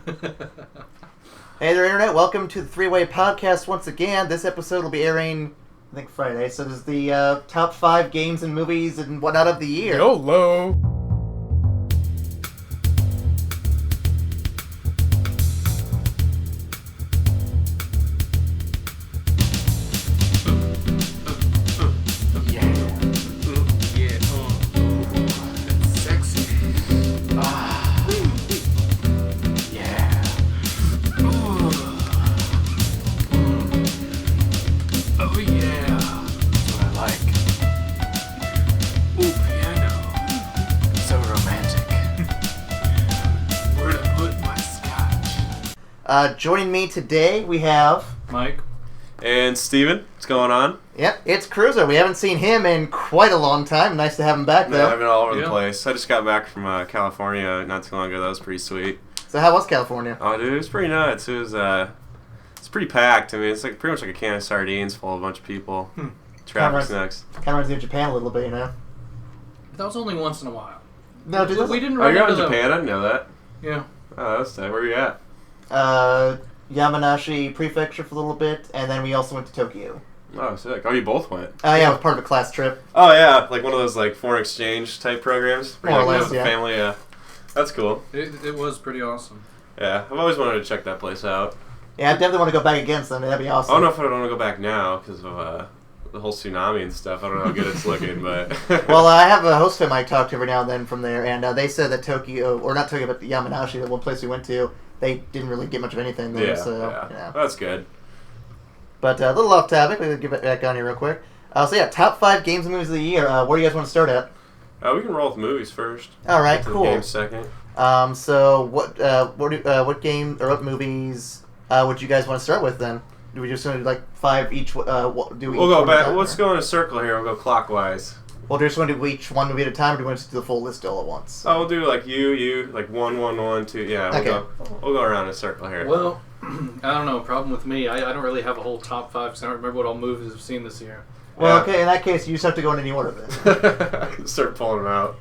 Hey there, Internet. Welcome to the Threeway podcast once again. This episode will be airing, I think, Friday. So this is the top 5 games and movies and whatnot of the year. YOLO! Joining me today, we have... Mike. And Steven, what's going on? Yep, it's Kruser. We haven't seen him in quite a long time. Nice to have him back, though. Yeah, I've been all over the place. I just got back from California not too long ago. That was pretty sweet. So how was California? Oh, dude, it was pretty nuts. It was, it's pretty packed. I mean, it's like pretty much like a can of sardines full of a bunch of people. Traffic's next. Kind of reminds me of Japan a little bit, you know? That was only once in a while. No, dude, we didn't Oh, run you're out into in Japan? I didn't know that. Yeah. Oh, that's tight. Where are you at? Yamanashi Prefecture for a little bit, and then we also went to Tokyo. Oh, sick. Oh, you both went? Oh, yeah, it was part of a class trip. Oh, yeah, like one of those like foreign exchange type programs. More or less, with yeah. Family, yeah. That's cool. It was pretty awesome. Yeah, I've always wanted to check that place out. Yeah, I definitely want to go back again someday. That'd be awesome. I don't know if I want to go back now because of the whole tsunami and stuff. I don't know how good it's looking, but... Well, I have a host whom I talk to every now and then from there, and they said that Tokyo, or not Tokyo, but Yamanashi, the one place we went to, they didn't really get much of anything there, yeah. You know. That's good. But a little off topic, we'll get back on here real quick. So yeah, top 5 games and movies of the year. Where do you guys want to start at? We can roll with movies first. Alright, Get to cool. the games second. So what game or what movies would you guys want to start with then? Do we just want to do like 5 each? We'll go back. Let's go in a circle here. We'll go clockwise. Well, do you just want to do each one movie at a time, or do you want to do the full list all at once? Oh, we'll do like you, like 1, 1, 1, 2. Yeah, we'll go around in a circle here. Well, I don't know. Problem with me, I don't really have a whole top 5 because I don't remember what all movies I've seen this year. Well, okay, in that case, you just have to go in any order then. Start pulling them out.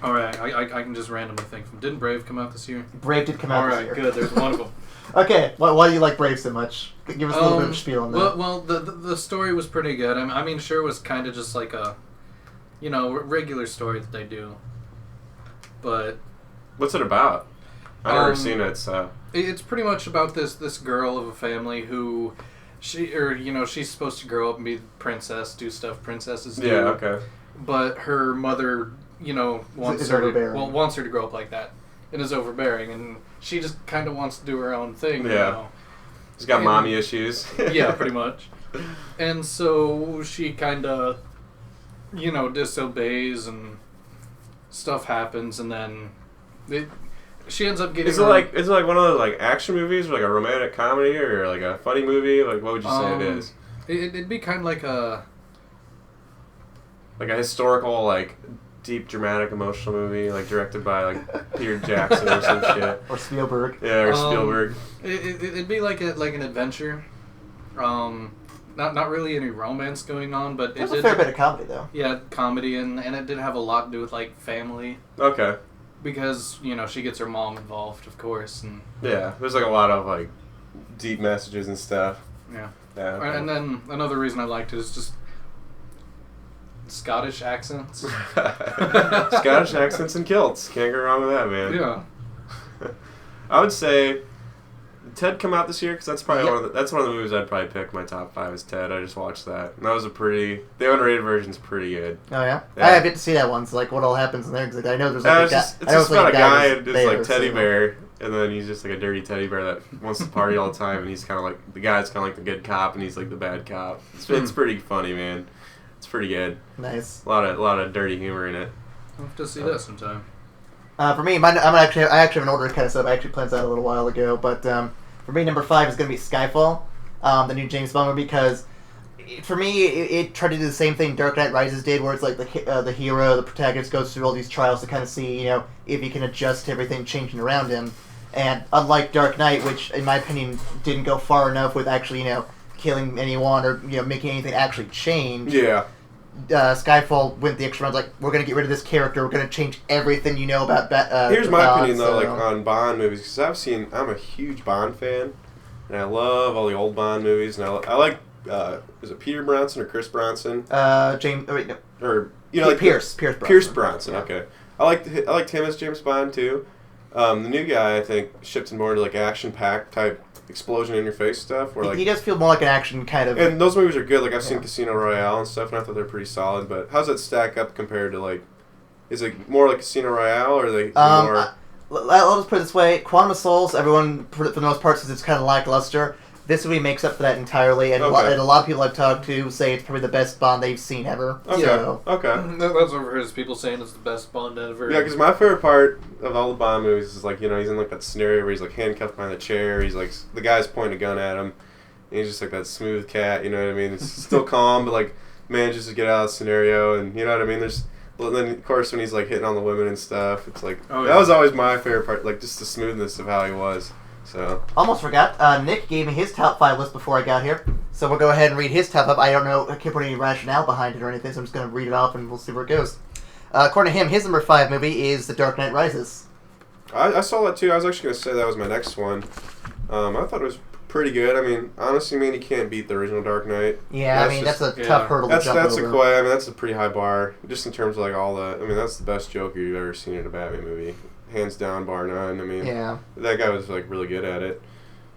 All right, I can just randomly think. Didn't Brave come out this year? Brave did come out this year. All right, good. There's one of them. Okay, why do you like Brave so much? Give us a little bit of a spiel on that. Well, the story was pretty good. I mean, sure, it was kind of just like a, regular story that they do. But what's it about? I've never seen it, so it's pretty much about this girl of a family who, she's supposed to grow up and be the princess, do stuff princesses do. Yeah, okay. But her mother, wants her to grow up like that, and is overbearing, and she just kind of wants to do her own thing. Yeah. She's got mommy issues. Yeah, pretty much. And so she kind of, disobeys, and stuff happens, and then she ends up getting. Is it like one of those like action movies, or like a romantic comedy, or like a funny movie? Like, what would you say it is? It'd be kind of like a historical, like deep, dramatic, emotional movie, like directed by like Peter Jackson or some shit. Or Spielberg. Yeah, or Spielberg. It'd be like an adventure. Not really any romance going on, but There's a fair bit of comedy though. Yeah, comedy, and it did have a lot to do with like family. Okay. Because she gets her mom involved, of course, and yeah, there's like a lot of like deep messages and stuff. Yeah. Yeah. Okay. And then another reason I liked it is just Scottish accents. Scottish accents and kilts. Can't go wrong with that, man. Yeah. I would say Ted come out this year because that's probably one of the movies I'd probably pick. My top 5 is Ted. I just watched that, and that was the unrated version's pretty good. Oh yeah? Yeah. I have yet to see that one. So like, what all happens in there? Because I know there's like it's just about a guy and just like teddy bear, and then he's just like a dirty teddy bear that wants to party all the time, and he's kind of like the guy's kind of like the good cop, and he's like the bad cop. It's pretty funny, man. It's pretty good. Nice. A lot of dirty humor in it. I'll have to see that sometime. For me, I actually have an order kind of stuff. I actually planned that a little while ago, but for me, number 5 is going to be Skyfall, the new James Bond movie, because for me, it tried to do the same thing Dark Knight Rises did, where it's like the hero, the protagonist goes through all these trials to kind of see, if he can adjust to everything changing around him. And unlike Dark Knight, which in my opinion didn't go far enough with actually, killing anyone or making anything actually change. Yeah. Skyfall went the extra round. Like, we're going to get rid of this character. We're going to change everything you know about Here's my opinion, though, like, on Bond movies. Because I'm a huge Bond fan. And I love all the old Bond movies. And I like, is it Peter Bronson or Chris Bronson? James, oh, wait, no. Or, you know, like Pierce Bronson. Pierce Bronson, okay. I liked him as James Bond, too. The new guy, I think, shifted more to, like, action-packed type explosion in your face stuff. Where, like, he does feel more like an action kind of. And those movies are good. Like, I've seen Casino Royale and stuff, and I thought they're pretty solid. But how's that stack up compared to, like, is it more like Casino Royale, or are they more? I'll just put it this way: Quantum of Solace, everyone for the most part says it's kind of lackluster. This movie makes up for that entirely, and, a lot of people I've talked to say it's probably the best Bond they've seen ever. Okay. So. Okay. That's over his people saying it's the best Bond ever. Yeah, because my favorite part of all the Bond movies is, like, you know, he's in, like, that scenario where he's, like, handcuffed behind the chair. He's, like, the guy's pointing a gun at him. And he's just, like, that smooth cat, you know what I mean? It's still calm, but, like, manages to get out of the scenario, and you know what I mean? Then, of course, when he's, like, hitting on the women and stuff, it's like, that was always my favorite part, like, just the smoothness of how he was. So almost forgot. Nick gave me his top 5 list before I got here, so we'll go ahead and read his top 5. I don't know, I can't put any rationale behind it or anything, so I'm just going to read it off and we'll see where it goes. According to him, his number 5 movie is The Dark Knight Rises. I saw that too. I was actually going to say that was my next one. I thought it was pretty good. I mean, honestly, man, you can't beat the original Dark Knight. Yeah, that's a tough hurdle to jump over. I mean, that's a pretty high bar, just in terms of, like, all the. I mean, that's the best Joker you've ever seen in a Batman movie, hands down, bar none. I mean, that guy was, like, really good at it.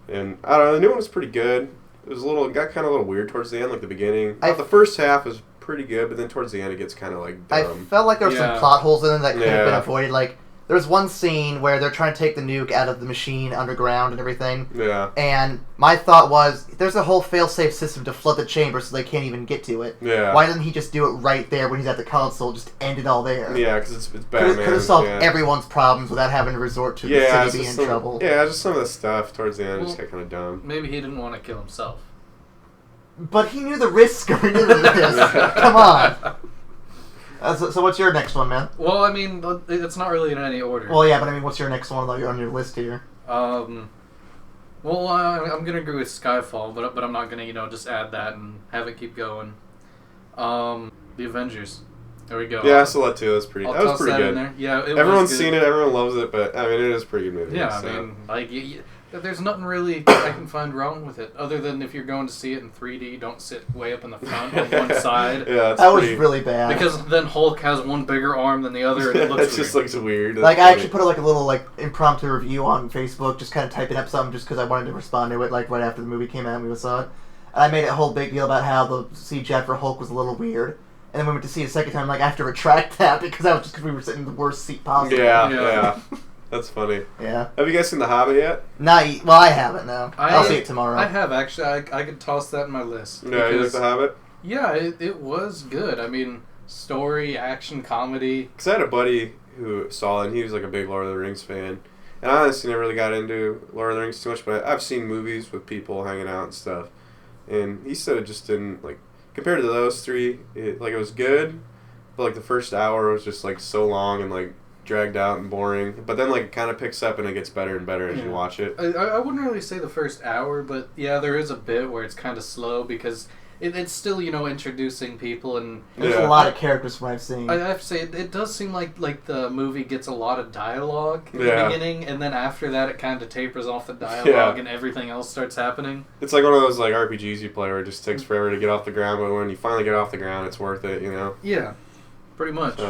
And I don't know, the new one was pretty good. It was got kind of a little weird towards the end, like the beginning. The first half was pretty good, but then towards the end it gets kind of, like, dumb. I felt like there were some plot holes in it that could have been avoided. Like, there's one scene where they're trying to take the nuke out of the machine underground and everything. Yeah. And my thought was, there's a whole fail-safe system to flood the chamber so they can't even get to it. Yeah. Why didn't he just do it right there when he's at the console? Just end it all there. Yeah, because it's Batman. Could have solved everyone's problems without having to resort to the city being in trouble. Yeah, just some of the stuff towards the end just got kind of dumb. Maybe he didn't want to kill himself. But he knew the risk going into this. Come on. So what's your next one, man? Well, I mean, it's not really in any order. Well, yeah, but I mean, what's your next one on your list here? Well, I'm gonna agree with Skyfall, but I'm not gonna just add that and have it keep going. The Avengers. There we go. Yeah, I saw that too. That was pretty good. In there. Yeah, everyone's seen it. Everyone loves it, but I mean, it is a pretty good movie. Yeah, so. I mean, like. There's nothing really I can find wrong with it, other than if you're going to see it in 3D, don't sit way up in the front on one side. Yeah, that was really bad. Because then Hulk has one bigger arm than the other, and it looks it just looks weird. Like, I actually put a little impromptu review on Facebook, just kind of typing up something just because I wanted to respond to it, like, right after the movie came out and we saw it. And I made a whole big deal about how the CGI for Hulk was a little weird. And then we went to see it a second time, like, I have to retract that because we were sitting in the worst seat possible. Yeah. That's funny. Yeah. Have you guys seen The Hobbit yet? Well, I haven't, no. I'll see it tomorrow. I have, actually. I could toss that in my list. Yeah, you like The Hobbit? Yeah, it was good. I mean, story, action, comedy. Because I had a buddy who saw it, and he was, like, a big Lord of the Rings fan. And I honestly never really got into Lord of the Rings too much, but I've seen movies with people hanging out and stuff. And he said it just didn't, like, compared to those three, it was good, but, like, the first hour was just, like, so long and, like, dragged out and boring, but then, like, it kind of picks up and it gets better and better as you watch it. I wouldn't really say the first hour, but yeah, there is a bit where it's kind of slow because it's still introducing people, and there's a lot of characters from what I've seen. I have to say it does seem like the movie gets a lot of dialogue in the beginning, and then after that it kind of tapers off the dialogue and everything else starts happening. It's like one of those, like, RPGs you play where it just takes forever to get off the ground, but when you finally get off the ground, it's worth it, Yeah, pretty much.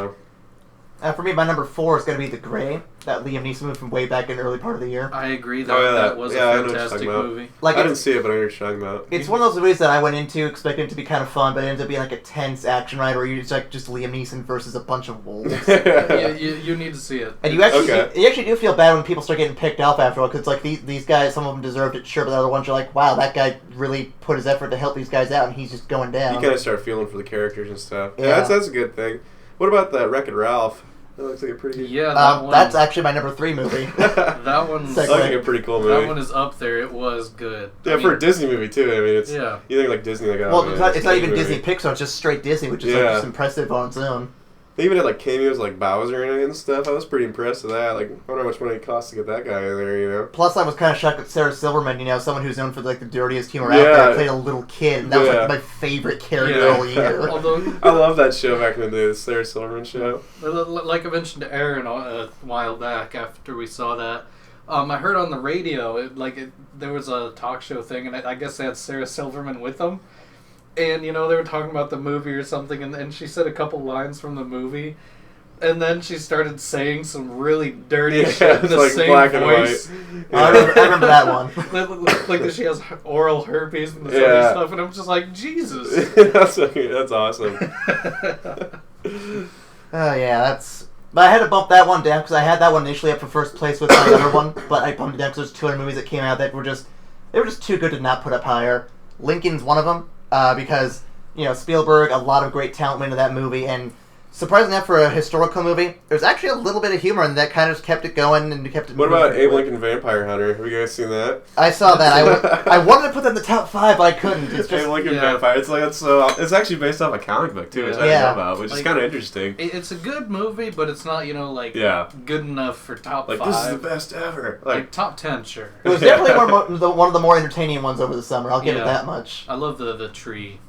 For me, my number 4 is going to be The Gray, that Liam Neeson movie from way back in the early part of the year. I agree that was a fantastic movie. Like, I didn't see it, but I know what you're talking about. It's one of those movies that I went into expecting it to be kind of fun, but it ends up being like a tense action ride where you're just Liam Neeson versus a bunch of wolves. You need to see it. And you actually do feel bad when people start getting picked off after a while, because it's like these guys, some of them deserved it, sure, but the other ones are like, wow, that guy really put his effort to help these guys out, and he's just going down. You kind of start feeling for the characters and stuff. Yeah, that's a good thing. What about the Wreck-It Ralph? That looks like a pretty good... Yeah, that one... That's actually my number 3 movie. That one's... That's like a pretty cool movie. That one is up there. It was good. Yeah, for a Disney movie, too. I mean, it's... You think, like, Disney, like... Well, it's not even Disney Pixar. It's just straight Disney, which is just impressive on its own. They even had like cameos like Bowser in it and stuff. I was pretty impressed with that. Like, I wonder how much money it costs to get that guy in there, you know? Plus, I was kind of shocked that Sarah Silverman, someone who's known for like the dirtiest humor out there, played a little kid, and that was like my favorite character all year. Although, I love that show back in the day, the Sarah Silverman show. Like I mentioned to Aaron a while back after we saw that, I heard on the radio, there was a talk show thing, and I guess they had Sarah Silverman with them. And, they were talking about the movie or something, and she said a couple lines from the movie. And then she started saying some really dirty shit in the like same black voice. And white. I remember that one. like that she has oral herpes and this other stuff, and I'm just like, Jesus. That's awesome. Oh, yeah, But I had to bump that one down, because I had that one initially up for first place with my other one, but I bumped it down because there's 2 other movies that came out that were just too good to not put up higher. Lincoln's one of them. Because, Spielberg, a lot of great talent went into that movie, and surprisingly enough for a historical movie, there's actually a little bit of humor in that kind of kept it going and kept it What about Abe Lincoln Vampire Hunter? Have you guys seen that? I saw that. I wanted to put that in the top 5, but I couldn't. It's just Abe Lincoln Vampire. It's actually based off a comic book, too, which I didn't know about, which is kind of interesting. It's a good movie, but it's not, good enough for top 5. This is the best ever. Like top 10, sure. It was definitely one of the more entertaining ones over the summer. I'll give it that much. I love the tree.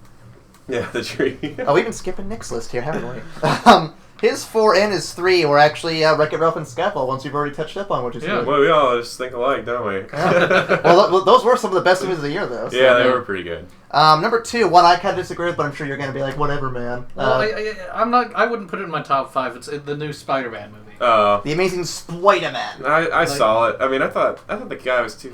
Yeah, the tree. Oh, we've been skipping Nick's list here, haven't we? His 4 and his 3 were actually Wreck-It Ralph and Skyfall, ones we've already touched up on, which is good. Well, we all just think alike, don't we? Well, those were some of the best movies of the year, though. So, yeah, they were pretty good. Number 2, one I kind of disagree with, but I'm sure you're going to be like, whatever, man. Well, I wouldn't put it in my top 5. It's the new Spider-Man movie. The Amazing Spider-Man. I saw it. I mean, I thought the guy was too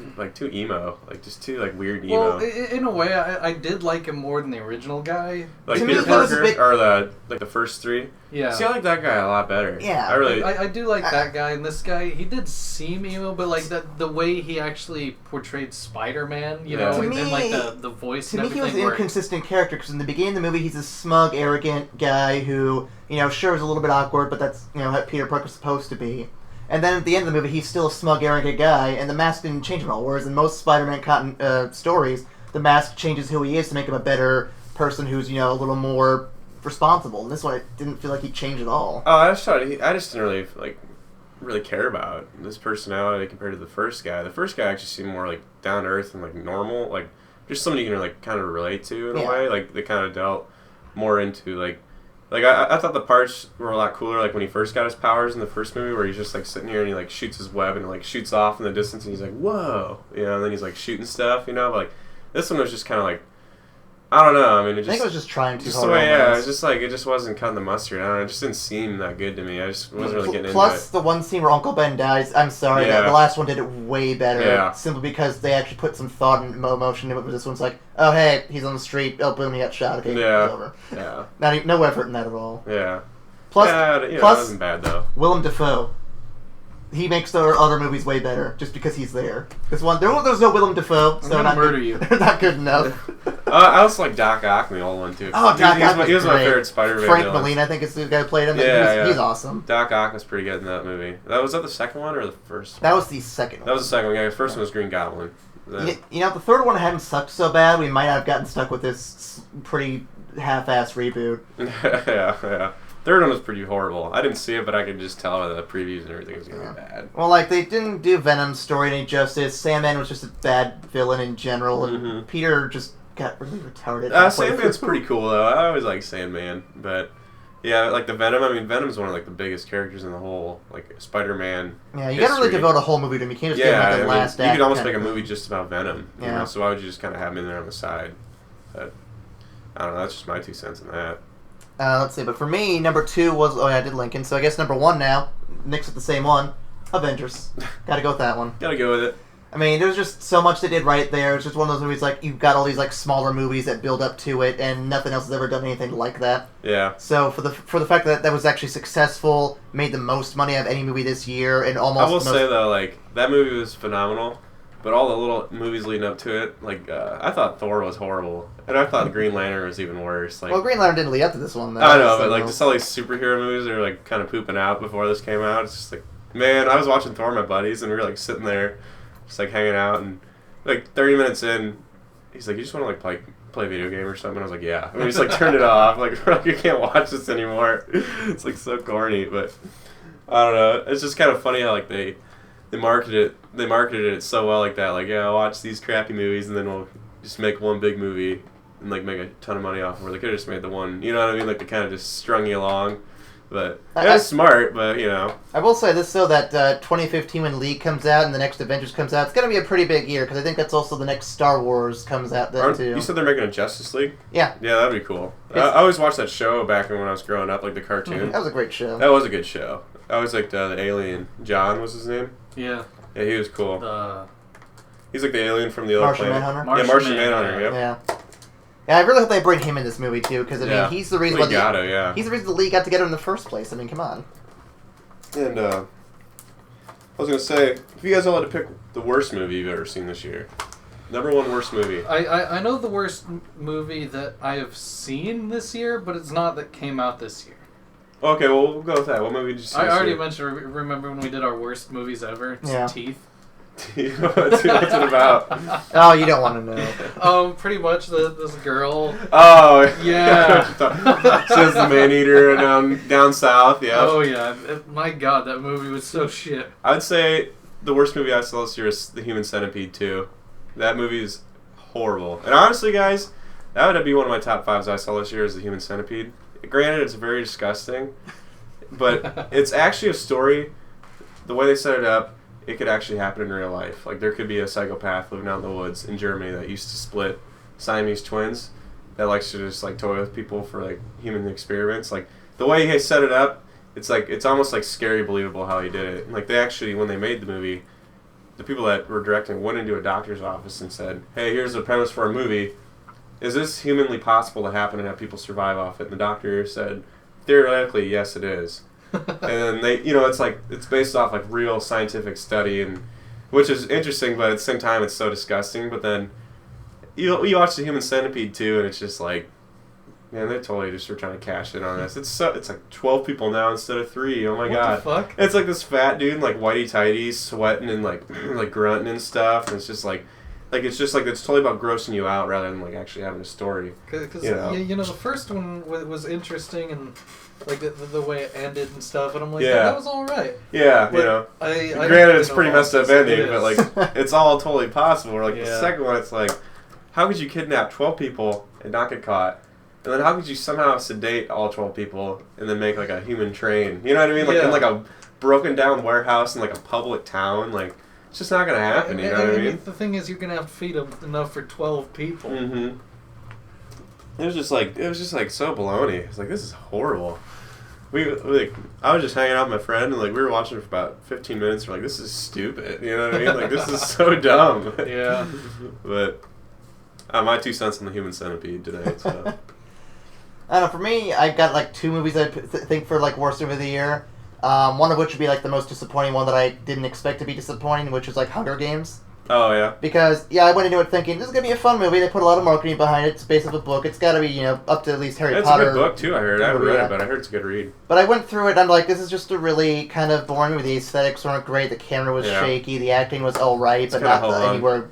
emo, just too weird emo. Well, in a way, I did like him more than the original guy. Like Peter Parker or the first 3. Yeah. See, I like that guy a lot better. Yeah. I do like that guy, and this guy, he did seem emo, but the way he actually portrayed Spider-Man, and the voice. To me, he was an inconsistent character, because in the beginning of the movie, he's a smug, arrogant guy who, sure is a little bit awkward, but that's, how Peter Parker's supposed to be. And then at the end of the movie, he's still a smug, arrogant guy, and the mask didn't change him at all. Whereas in most Spider-Man stories, the mask changes who he is to make him a better person who's, a little more responsible. And this one, it didn't feel like he changed at all. Oh, I just didn't really care about this personality compared to the first guy. The first guy actually seemed more down to earth and normal, just somebody you can kind of relate to in a way. They kind of dealt more into I thought the parts were a lot cooler, when he first got his powers in the first movie, where he's just sitting here and he shoots his web and shoots off in the distance, and he's like, whoa, and then he's shooting stuff, but this one was just kind of I don't know. I mean, I think it was just trying too just hard. The way, yeah, it's just it just wasn't cutting the mustard. I don't know. It just didn't seem that good to me. I just wasn't really getting into it. Plus, the one scene where Uncle Ben dies, I'm sorry, the last one did it way better. Yeah. Simply because they actually put some thought and emotion into it. This one's oh, hey, he's on the street. Oh, boom, he got shot. Okay, it's over. Yeah. No effort in that at all. Yeah. Plus, it wasn't bad, though. Willem Dafoe. He makes the other movies way better just because he's there. There's no Willem Dafoe, so I'm gonna murder you. They're not good enough. I also like Doc Ock in the old one too. Oh, Doc Ock he was my favorite Spider-Man. Frank Molina, I think, is the guy who played him. Yeah, he's awesome. Doc Ock was pretty good in that movie. Was that the second one or the first one? That was the second one. That was the second one. Yeah, the first one was Green Goblin. The third one hadn't sucked so bad. We might have gotten stuck with this pretty half-ass reboot. yeah. Third one was pretty horrible. I didn't see it, but I could just tell by the previews and everything it was going to be bad. Well, they didn't do Venom's story any justice. Sandman was just a bad villain in general, and Peter just got really retarded. Sandman's pretty cool, though. I always like Sandman, but yeah, the Venom. I mean, Venom's one of the biggest characters in the whole Spider-Man. Yeah, you got to really devote a whole movie to him. You can't just give him the last act. You could almost make a movie just about Venom. Yeah. So why would you just kind of have him in there on the side? But I don't know. That's just my 2 cents on that. Let's see, but for me, number 2 was... Oh, yeah, I did Lincoln, so I guess number 1 now. Nick's with the same one. Avengers. Gotta go with that one. Gotta go with it. I mean, there's just so much they did right there. It's just one of those movies, you've got all these, smaller movies that build up to it, and nothing else has ever done anything like that. Yeah. So, for the fact that was actually successful, made the most money out of any movie this year, and almost... I will say, though, that movie was phenomenal. But all the little movies leading up to it, I thought Thor was horrible. And I thought Green Lantern was even worse. Well, Green Lantern didn't lead up to this one, though. I know, but just all these superhero movies are kind of pooping out before this came out. It's just man, I was watching Thor with my buddies, and we were sitting there, just hanging out, and 30 minutes in, he's like, you just want to play a video game or something? I was like, yeah. And we just like turned it off. Like, you can't watch this anymore. It's like so corny, but I don't know. It's just kind of funny how like they marketed it so well like that. Like, yeah, I'll watch these crappy movies and then we'll just make one big movie and like make a ton of money off of it. They could have just made the one. You know what I mean? Like they kind of just strung you along. But that's smart, but you know. I will say this though, that 2015 when League comes out and the next Avengers comes out, it's going to be a pretty big year because I think that's also the next Star Wars comes out then too. You said they're making a Justice League? Yeah. Yeah, that'd be cool. I always watched that show back when I was growing up, like the cartoon. That was a great show. That was a good show. I always liked the alien. John was his name? Yeah. Yeah, he was cool. He's like the alien from the other Martian planet. Manhunter? Yeah, Martian Manhunter, yep. Yeah. Yeah, I really hope they bring him in this movie too, because I mean, he's the reason why he's the reason the League got together in the first place. I mean, come on. And I was gonna say, if you guys all had to pick the worst movie you've ever seen this year, number one worst movie. I know the worst movie that I have seen this year, but it's not that came out this year. Okay, well we'll go with that. What movie did you see? I already mentioned. Remember when we did our worst movies ever? It's Teeth. What's it about? Oh, you don't want to know. Pretty much this girl. Oh, yeah. Says the man eater down south. Yeah. Oh yeah. My God, that movie was so shit. I'd say the worst movie I saw this year is The Human Centipede 2. That movie is horrible. And honestly, guys, that would be one of my top 5s I saw this year is The Human Centipede. Granted, it's very disgusting, but it's actually a story. The way they set it up, it could actually happen in real life. Like, there could be a psychopath living out in the woods in Germany that used to split Siamese twins that likes to just, like, toy with people for, like, human experiments. Like, the way he set it up, it's almost, like, scary believable how he did it. Like, they actually, when they made the movie, the people that were directing went into a doctor's office and said, hey, here's the premise for a movie. Is this humanly possible to happen and have people survive off it? And the doctor said, theoretically, yes, it is. And then they, it's based off like real scientific study, and which is interesting, but at the same time, it's so disgusting. But then you watch The Human Centipede 2, and it's just like, man, they totally just were trying to cash in on this. It's like 12 people now instead of 3. Oh my God! What the fuck? It's like this fat dude in like whitey tighties, sweating and like grunting and stuff, and it's just like. It's just like it's totally about grossing you out rather than like actually having a story. Because the first one was interesting and like the way it ended and stuff, and I'm like, that was all right. Yeah, but granted, it's pretty messed up ending, but like it's all totally possible. Like the second one, it's like, how could you kidnap 12 people and not get caught? And then how could you somehow sedate all 12 people and then make like a human train? You know what I mean? Like in like a broken down warehouse in like a public town, like. It's just not going to happen, you know what I mean? The thing is, you're going to have to feed enough for 12 people. Mm-hmm. It was just like so baloney. It's like, this is horrible. I was just hanging out with my friend, and like we were watching it for about 15 minutes. We're like, this is stupid. You know what I mean? Like, this is so dumb. Yeah. But my 2 cents on The Human Centipede today. So. I don't know. For me, I've got like 2 movies I think for like worst movie of the year. One of which would be like the most disappointing one that I didn't expect to be disappointing, which was like Hunger Games. Oh yeah. Because I went into it thinking this is gonna be a fun movie. They put a lot of marketing behind it. It's based off a book. It's got to be up to at least Harry Potter. It's a good book too. I heard. I haven't read it, but I heard it's a good read. But I went through it and I'm like, this is just a really kind of boring movie. The aesthetics weren't great. The camera was shaky. The acting was all right, but not anywhere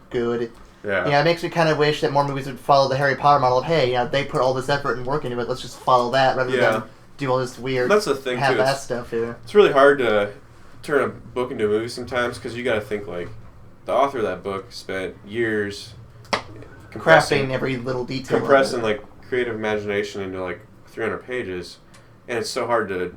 good. Yeah. It makes me kind of wish that more movies would follow the Harry Potter model of they put all this effort and work into it. Let's just follow that rather than do all this weird That's the thing half-ass stuff here. It's really hard to turn a book into a movie sometimes because you got to think like the author of that book spent years crafting every little detail, compressing like creative imagination into like 300 pages, and it's so hard to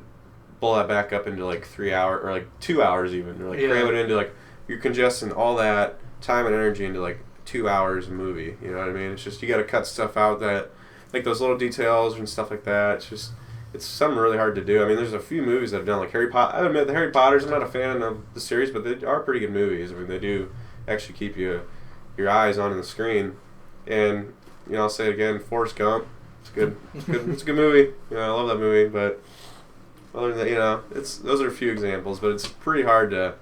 pull that back up into like 3 hours or like 2 hours even, or like cram it into like you're congesting all that time and energy into like 2 hours of movie. You know what I mean? It's just you got to cut stuff out that like those little details and stuff like that. It's something really hard to do. I mean, there's a few movies that I've done, like Harry Potter. I admit the Harry Potters, I'm not a fan of the series, but they are pretty good movies. I mean, they do actually keep your eyes on the screen. And, I'll say it again, Forrest Gump. It's good. It's a good movie. I love that movie. But other than that, those are a few examples, but it's pretty hard to,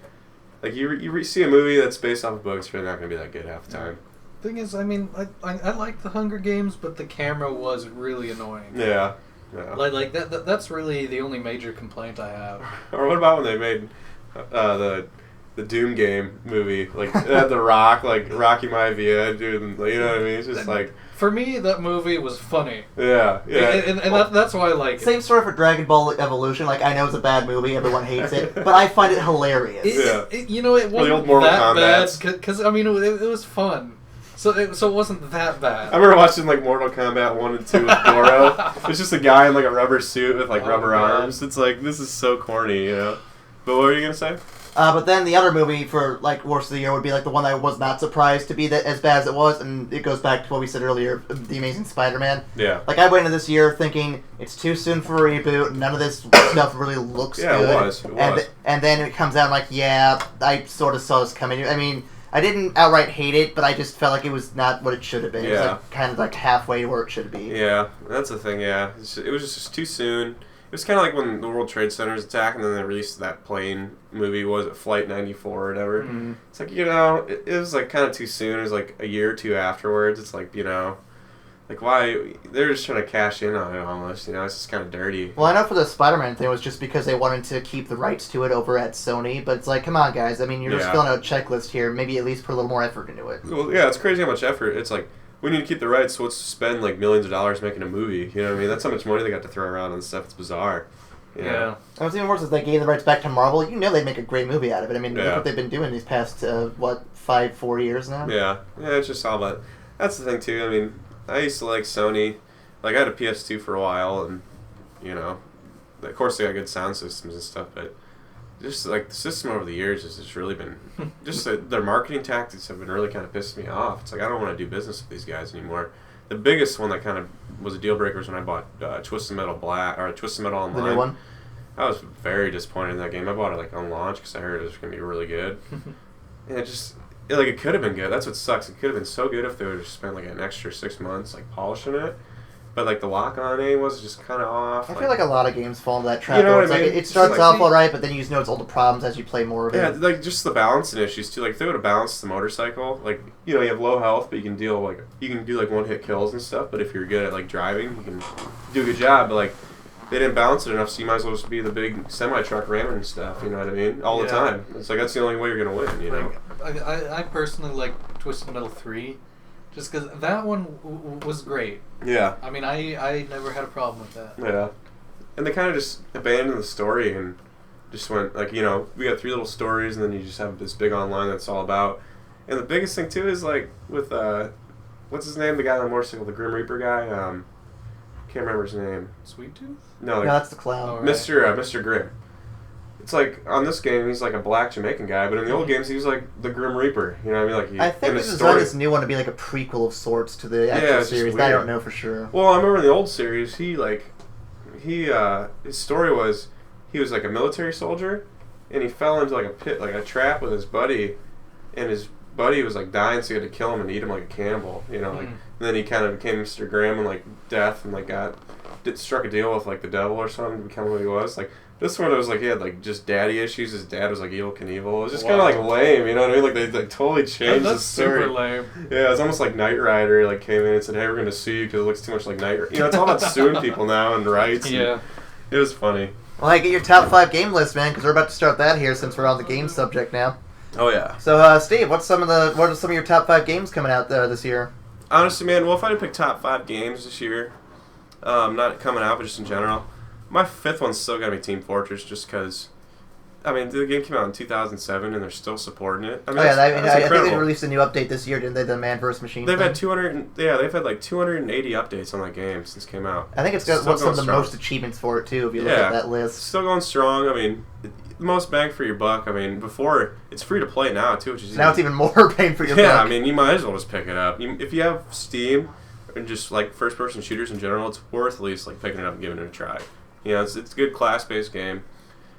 like, you see a movie that's based off of books, it's really not going to be that good half the time. Thing is, I mean, I like the Hunger Games, but the camera was really annoying. Yeah. Like that's really the only major complaint I have. Or what about when they made the the Doom game movie, like The Rock, like Rocky Maivia, dude. You know what I mean? It's just like. For me, that movie was funny. Yeah. And that's why I like it. Same story for Dragon Ball Evolution. Like, I know it's a bad movie, everyone hates it, but I find it hilarious. It wasn't that bad, because, I mean, it was fun. So it wasn't that bad. I remember watching, like, Mortal Kombat 1 and 2 with Goro. It's just a guy in, like, a rubber suit with, like, rubber arms. It's like, this is so corny, you know? But what were you going to say? But then the other movie for, like, worst of the year would be, like, the one that I was not surprised to be that as bad as it was, and it goes back to what we said earlier, The Amazing Spider-Man. Yeah. Like, I went into this year thinking, it's too soon for a reboot, none of this stuff really looks good. Yeah, it was. And then it comes out, and like, yeah, I sort of saw this coming. I mean, I didn't outright hate it, but I just felt like it was not what it should have been. It was, like, kind of, like, halfway where it should be. Yeah, that's the thing, yeah. It was just too soon. It was kind of like when the World Trade Center was attacked, and then they released that plane movie, was it Flight 94 or whatever? Mm-hmm. It's like, you know, it was like kind of too soon. It was like a year or two afterwards. It's like, you know, like why they're just trying to cash in on it almost. You know, it's just kind of dirty. Well, I know for the Spider-Man thing, it was just because they wanted to keep the rights to it over at Sony. But it's like, come on, guys. I mean, you're just filling out a checklist here. Maybe at least put a little more effort into it. Well, yeah, it's crazy how much effort. It's like, we need to keep the rights, so let's spend like millions of dollars making a movie. You know what I mean? That's how much money they got to throw around on stuff. It's bizarre. Yeah. And what's even worse is they gave the rights back to Marvel. You know they'd make a great movie out of it. I mean, look what they've been doing these past, 4 years now? Yeah. Yeah, it's just all about... That's the thing, too. I mean, I used to like Sony. Like, I had a PS2 for a while, and, you know, of course they got good sound systems and stuff, but just, like, the system over the years has just really been... just their marketing tactics have been really kind of pissing me off. It's like, I don't want to do business with these guys anymore. The biggest one that kind of was a deal breaker was when I bought Twisted Metal Black, or Twisted Metal Online. The new one? I was very disappointed in that game. I bought it like on launch because I heard it was going to be really good. And it could have been good. That's what sucks. It could have been so good if they would have spent like an extra 6 months like polishing it. But like the lock-on aim was just kind of off. I feel like a lot of games fall into that trap. You know where what I mean? It starts off all right, but then you just notice all the problems as you play more of it. Yeah, like just the balancing issues too. Like if they would have balanced the motorcycle, like you know you have low health, but you can do like one-hit kills and stuff. But if you're good at like driving, you can do a good job. But like they didn't balance it enough, so you might as well just be the big semi-truck ramming and stuff. You know what I mean? All the time. It's like that's the only way you're gonna win. You know. I personally like Twisted Metal 3. Just because that one was great. Yeah. I mean, I never had a problem with that. Yeah. And they kind of just abandoned the story and just went, like, you know, we got 3 little stories and then you just have this big online that's all about. And the biggest thing, too, is, like, with, what's his name? The guy on the motorcycle, the Grim Reaper guy? Can't remember his name. Sweet Tooth? No, that's the clown. Oh, right. Mr. Grim. It's like, on this game, he's like a black Jamaican guy, but in the old games, he was like the Grim Reaper. You know what I mean? Like, I think this is on this new one to be like a prequel of sorts to the actual series. I don't know for sure. Well, I remember in the old series, his story was, he was like a military soldier, and he fell into like a pit, like a trap with his buddy, and his buddy was like dying, so he had to kill him and eat him like a cannibal, you know, like, and then he kind of became Mr. Grimm and like death and like struck a deal with like the devil or something to become who he was. Like, this one, it was like he had like just daddy issues. His dad was like Evel Knievel. It was just kind of like lame, you know what I mean? Like they like totally changed the story. Super lame. Yeah, it was almost like Knight Rider like came in and said, "Hey, we're gonna sue you because it looks too much like Knight Rider." You know, it's all about suing people now and rights. Yeah, and it was funny. Well, get your top 5 game list, man, because we're about to start that here since we're on the game subject now. Oh yeah. So, Steve, what are some of your top 5 games coming out this year? Honestly, man, well, if I had to pick top 5 games this year, not coming out, but just in general. My 5th one's still got to be Team Fortress, just because, I mean, the game came out in 2007, and they're still supporting it. I mean, I think they released a new update this year, didn't they? The Man vs. Machine. They've had they've had like 280 updates on that game since it came out. I think it's got some of the most achievements for it too. If you look at that list, still going strong. I mean, the most bang for your buck. I mean, before it's free to play now too, which is now it's even more bang for your buck. Yeah, I mean, you might as well just pick it up. If you have Steam and just like first-person shooters in general, it's worth at least like picking it up and giving it a try. You know, it's a good class-based game.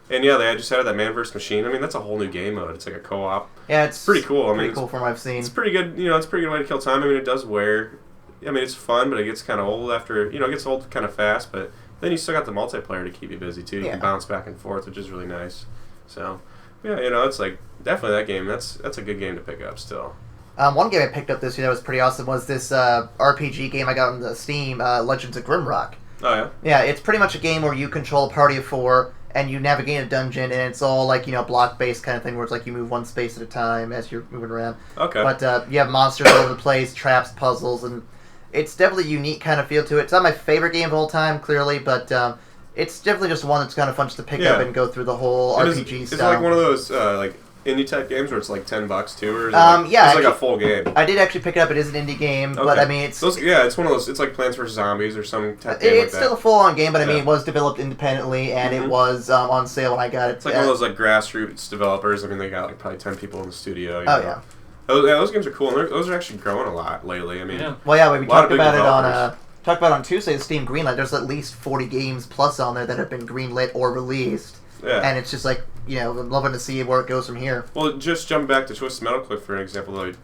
And yeah, they just added that Man vs. Machine. I mean, that's a whole new game mode. It's like a co-op. Yeah, it's pretty cool. I mean, pretty cool from what I've seen. It's pretty good. You know, it's a pretty good way to kill time. I mean, it does wear. I mean, it's fun, but it gets kind of old after. You know, it gets old kind of fast. But then you still got the multiplayer to keep you busy too. You can bounce back and forth, which is really nice. So, yeah, you know, it's like definitely that game. That's a good game to pick up still. One game I picked up this year that was pretty awesome was this RPG game I got on the Steam, Legends of GRIMROCK. Oh, yeah? Yeah, it's pretty much a game where you control a party of 4, and you navigate a dungeon, and it's all like, block-based kind of thing where it's like you move one space at a time as you're moving around. Okay. But you have monsters all over the place, traps, puzzles, and it's definitely a unique kind of feel to it. It's not my favorite game of all time, clearly, but it's definitely just one that's kind of fun just to pick up and go through the whole RPG style. Is it like one of those like indie type games where it's like $10 too, or is it it's like a full game? I did actually pick it up. It is an indie game, but I mean it's it's one of those. It's like Plants vs Zombies or some type game it's still a full on game, but I mean it was developed independently and it was on sale when I got it. It's like one of those like grassroots developers. I mean they got like probably 10 people in the studio. You know? Yeah. Those games are cool, and those are actually growing a lot lately. I mean, we talked about it on Tuesday, the Steam Greenlight. There's at least 40 games plus on there that have been greenlit or released. Yeah. And it's just like, I'm loving to see where it goes from here. Well, just jump back to Twisted Metal Clip for an example. The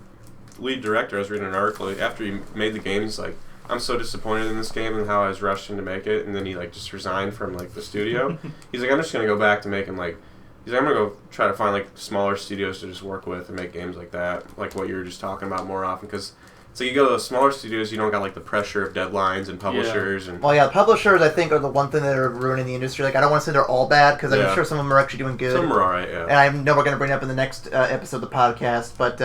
lead director, I was reading an article, after he made the game, he's like, I'm so disappointed in this game and how I was rushing to make it, and then he like just resigned from like the studio. He's like, I'm just going to go back to making like, I'm going to go try to find like smaller studios to just work with and make games like that, like what you were just talking about more often, because so you go to those smaller studios, you don't got like the pressure of deadlines and publishers. And publishers I think are the one thing that are ruining the industry. Like I don't want to say they're all bad because I'm sure some of them are actually doing good. Some are alright, yeah. And I know we're going to bring it up in the next episode of the podcast, but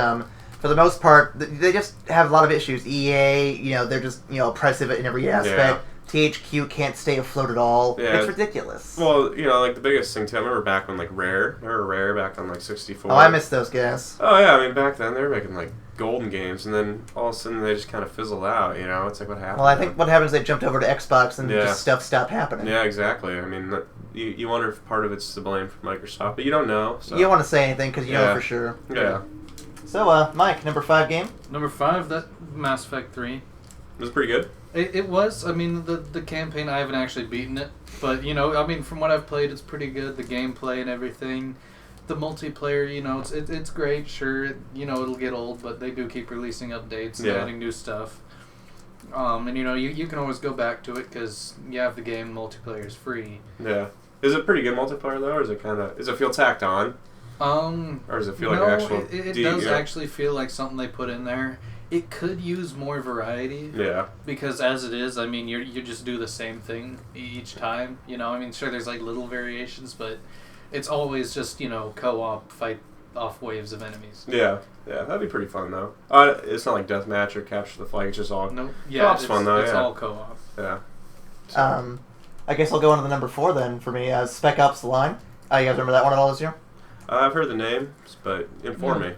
for the most part, they just have a lot of issues. EA, they're just oppressive in every aspect. Yeah. THQ can't stay afloat at all. Yeah. It's ridiculous. Well, like the biggest thing too, I remember back when like Rare back on like 64. Oh, I miss those guys. Oh yeah, I mean back then they were making like golden games, and then all of a sudden they just kind of fizzled out. It's like what happened. Well, I think what happens is they jumped over to Xbox and just stuff stopped happening. Yeah, exactly. I mean, you wonder if part of it's to blame for Microsoft, but you don't know. So. You don't want to say anything because you know for sure. Yeah. So, Mike, number 5 game? Number 5, that Mass Effect 3. It was pretty good. It was. I mean, the campaign, I haven't actually beaten it. But, I mean, from what I've played, it's pretty good. The gameplay and everything. The multiplayer, it's great. Sure, it'll get old, but they do keep releasing updates and adding new stuff. And, you can always go back to it because you have the game, multiplayer is free. Yeah. Is it pretty good multiplayer, though, or is it feel tacked on? Or does it feel like an actual... it does actually feel like something they put in there. It could use more variety. Yeah. Because as it is, I mean, you just do the same thing each time. I mean, sure, there's like little variations, but it's always just, co-op, fight off waves of enemies. Yeah. Yeah, that'd be pretty fun, though. It's not like deathmatch or capture the flag, it's just all... No. Yeah, co-op's fun, though, it's all co-op. Yeah. So. I guess I'll go on to the number 4 then for me. Spec Ops: The Line. You guys remember that one at all this year? I've heard the name, but inform me.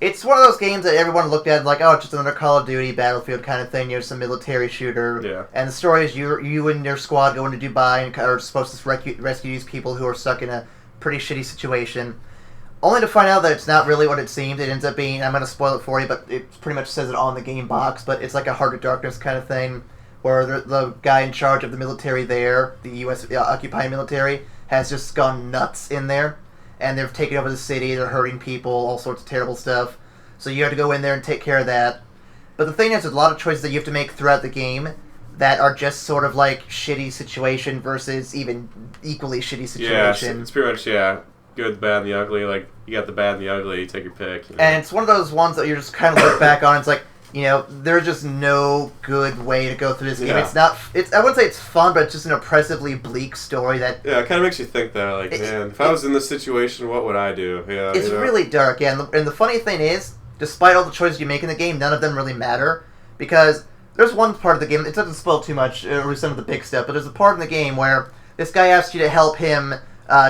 It's one of those games that everyone looked at like, oh, it's just another Call of Duty, Battlefield kind of thing. Some military shooter. Yeah. And the story is you and your squad go into Dubai and are supposed to rescue these people who are stuck in a pretty shitty situation. Only to find out that it's not really what it seemed. It ends up being, I'm going to spoil it for you, but it pretty much says it on the game box, but it's like a Heart of Darkness kind of thing, where the guy in charge of the military there, the U.S. Occupying military, has just gone nuts in there. And they've taken over the city, they're hurting people, all sorts of terrible stuff. So you have to go in there and take care of that. But the thing is, there's a lot of choices that you have to make throughout the game that are just sort of like shitty situation versus even equally shitty situation. Yeah, it's pretty much, good, the bad, and the ugly. Like, you got the bad and the ugly, you take your pick. And it's one of those ones that you just kind of look back on, it's like, there's just no good way to go through this game. Yeah. I wouldn't say it's fun, but it's just an oppressively bleak story that... Yeah, it kind of makes you think that, like, man, if I was in this situation, what would I do? Yeah, it's really dark, yeah. And the funny thing is, despite all the choices you make in the game, none of them really matter. Because there's one part of the game, it doesn't spoil too much, or some of the big stuff, but there's a part in the game where this guy asks you to help him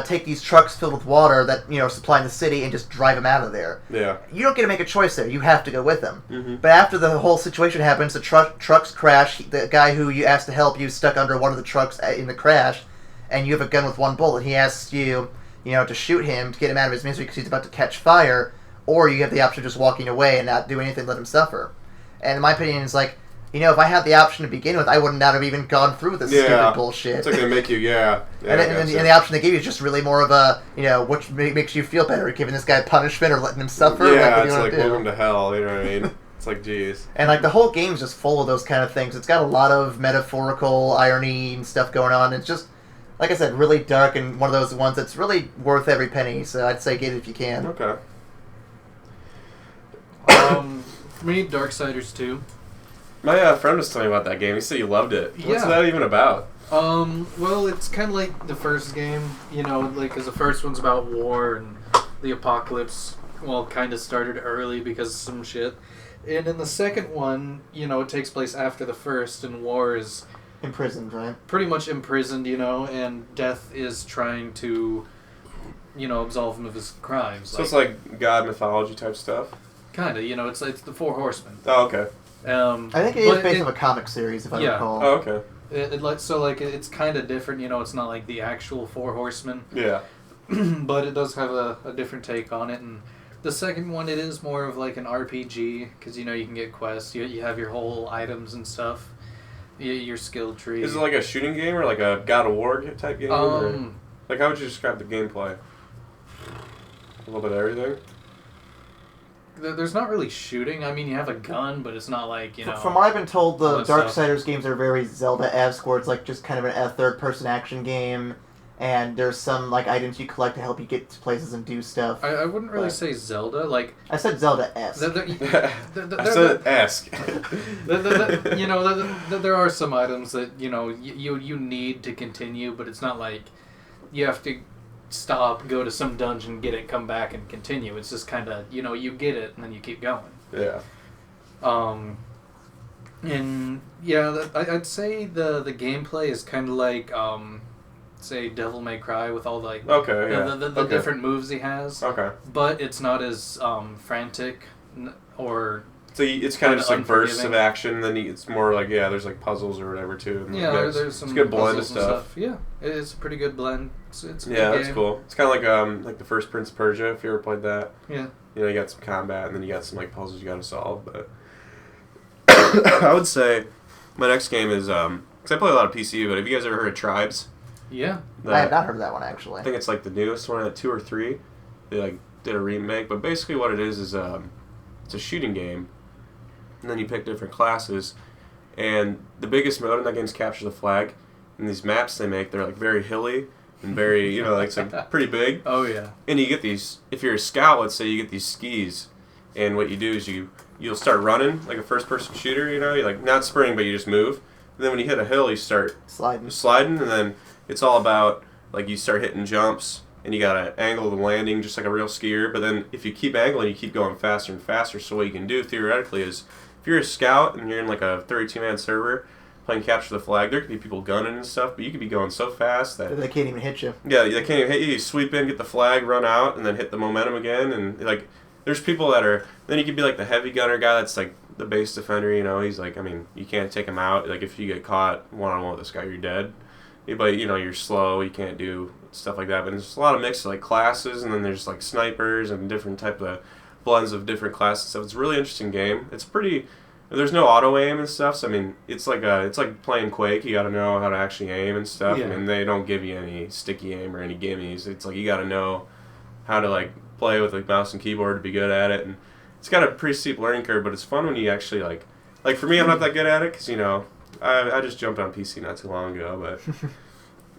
take these trucks filled with water that, supplying the city and just drive them out of there. Yeah. You don't get to make a choice there. You have to go with them. Mm-hmm. But after the whole situation happens, the trucks crash. The guy who you asked to help you is stuck under one of the trucks in the crash, and you have a gun with one bullet. He asks you, to shoot him to get him out of his misery because he's about to catch fire, or you have the option of just walking away and not doing anything, let him suffer. And in my opinion, it's like, if I had the option to begin with, I would not have even gone through this stupid bullshit. It's like they make you, and the option they give you is just really more of a, which makes you feel better, giving this guy punishment or letting him suffer. Yeah, it's like welcome to hell, you know what I mean? It's like, geez. And like the whole game's just full of those kind of things. It's got a lot of metaphorical irony and stuff going on. It's just, like I said, really dark and one of those ones that's really worth every penny. So I'd say get it if you can. Okay. For me, Darksiders 2. My friend was telling me about that game. He said he loved it. What's that even about? Well, it's kind of like the first game, because the first one's about war and the apocalypse, kind of started early because of some shit. And in the second one, it takes place after the first, and war is... imprisoned, right? Pretty much imprisoned, and Death is trying to, absolve him of his crimes. So it's like God mythology type stuff? Kind of, it's the Four Horsemen. Oh, okay. I think it is based on a comic series, if I recall. Oh, okay. It's kind of different, it's not like the actual Four Horsemen. Yeah. But it does have a different take on it, and the second one, it is more of like an RPG, because, you can get quests, you have your whole items and stuff, your skill tree. Is it like a shooting game, or like a God of War type game? Or, like, how would you describe the gameplay? A little bit of everything? There's not really shooting. I mean, you have a gun, but it's not like, From what I've been told, the Darksiders games are very Zelda-esque, where it's like just kind of a third-person action game, and there's some like items you collect to help you get to places and do stuff. I wouldn't really say Zelda. Like I said Zelda-esque. I said esque. There are some items that you need to continue, but it's not like you have to stop, go to some dungeon, get it, come back, and continue. It's just kind of you get it and then you keep going. Yeah. And yeah, I'd say the gameplay is kind of like say Devil May Cry with all the different moves he has. Okay. But it's not as frantic or. So it's kind of just like bursts of action, then it's more like there's like puzzles or whatever too. And there's some it's a good blend of stuff. Yeah, it's a pretty good blend. It's a good game. That's cool. It's kind of like the first Prince of Persia, if you ever played that. Yeah. You got some combat, and then you got some like puzzles you got to solve. But I would say my next game is because I play a lot of PC. But have you guys ever heard of Tribes? Yeah. I have not heard of that one actually. I think it's like the newest one at 2 or 3. They like did a remake, but basically what it is it's a shooting game. And then you pick different classes, and the biggest mode in that game is Capture the Flag. And these maps they make, they're like very hilly and very, it's like pretty big. Oh yeah. And you get these. If you're a scout, let's say, you get these skis, and what you do is you'll start running like a first-person shooter. You like not sprinting, but you just move. And then when you hit a hill, you start sliding, and then it's all about like you start hitting jumps. And you gotta angle the landing just like a real skier. But then if you keep angling, you keep going faster and faster. So what you can do theoretically is, if you're a scout and you're in like a 32-man server playing Capture the Flag, there could be people gunning and stuff, but you could be going so fast that they can't even hit you. Yeah, they can't even hit you. You sweep in, get the flag, run out, and then hit the momentum again. And like, there's people that are. Then you could be like the heavy gunner guy that's like the base defender. He's like, I mean, you can't take him out. Like if you get caught one-on-one with this guy, you're dead. But you're slow. You can't do stuff like that. But there's a lot of mix of like classes, and then there's like snipers and different type of blends of different classes. So it's a really interesting game. It's pretty. There's no auto aim and stuff. So I mean, it's like playing Quake. You got to know how to actually aim and stuff. Yeah. I mean, they don't give you any sticky aim or any gimmies. It's like you got to know how to like play with like mouse and keyboard to be good at it. And it's got a pretty steep learning curve, but it's fun when you actually like for me, I'm not that good at it because I just jumped on PC not too long ago, but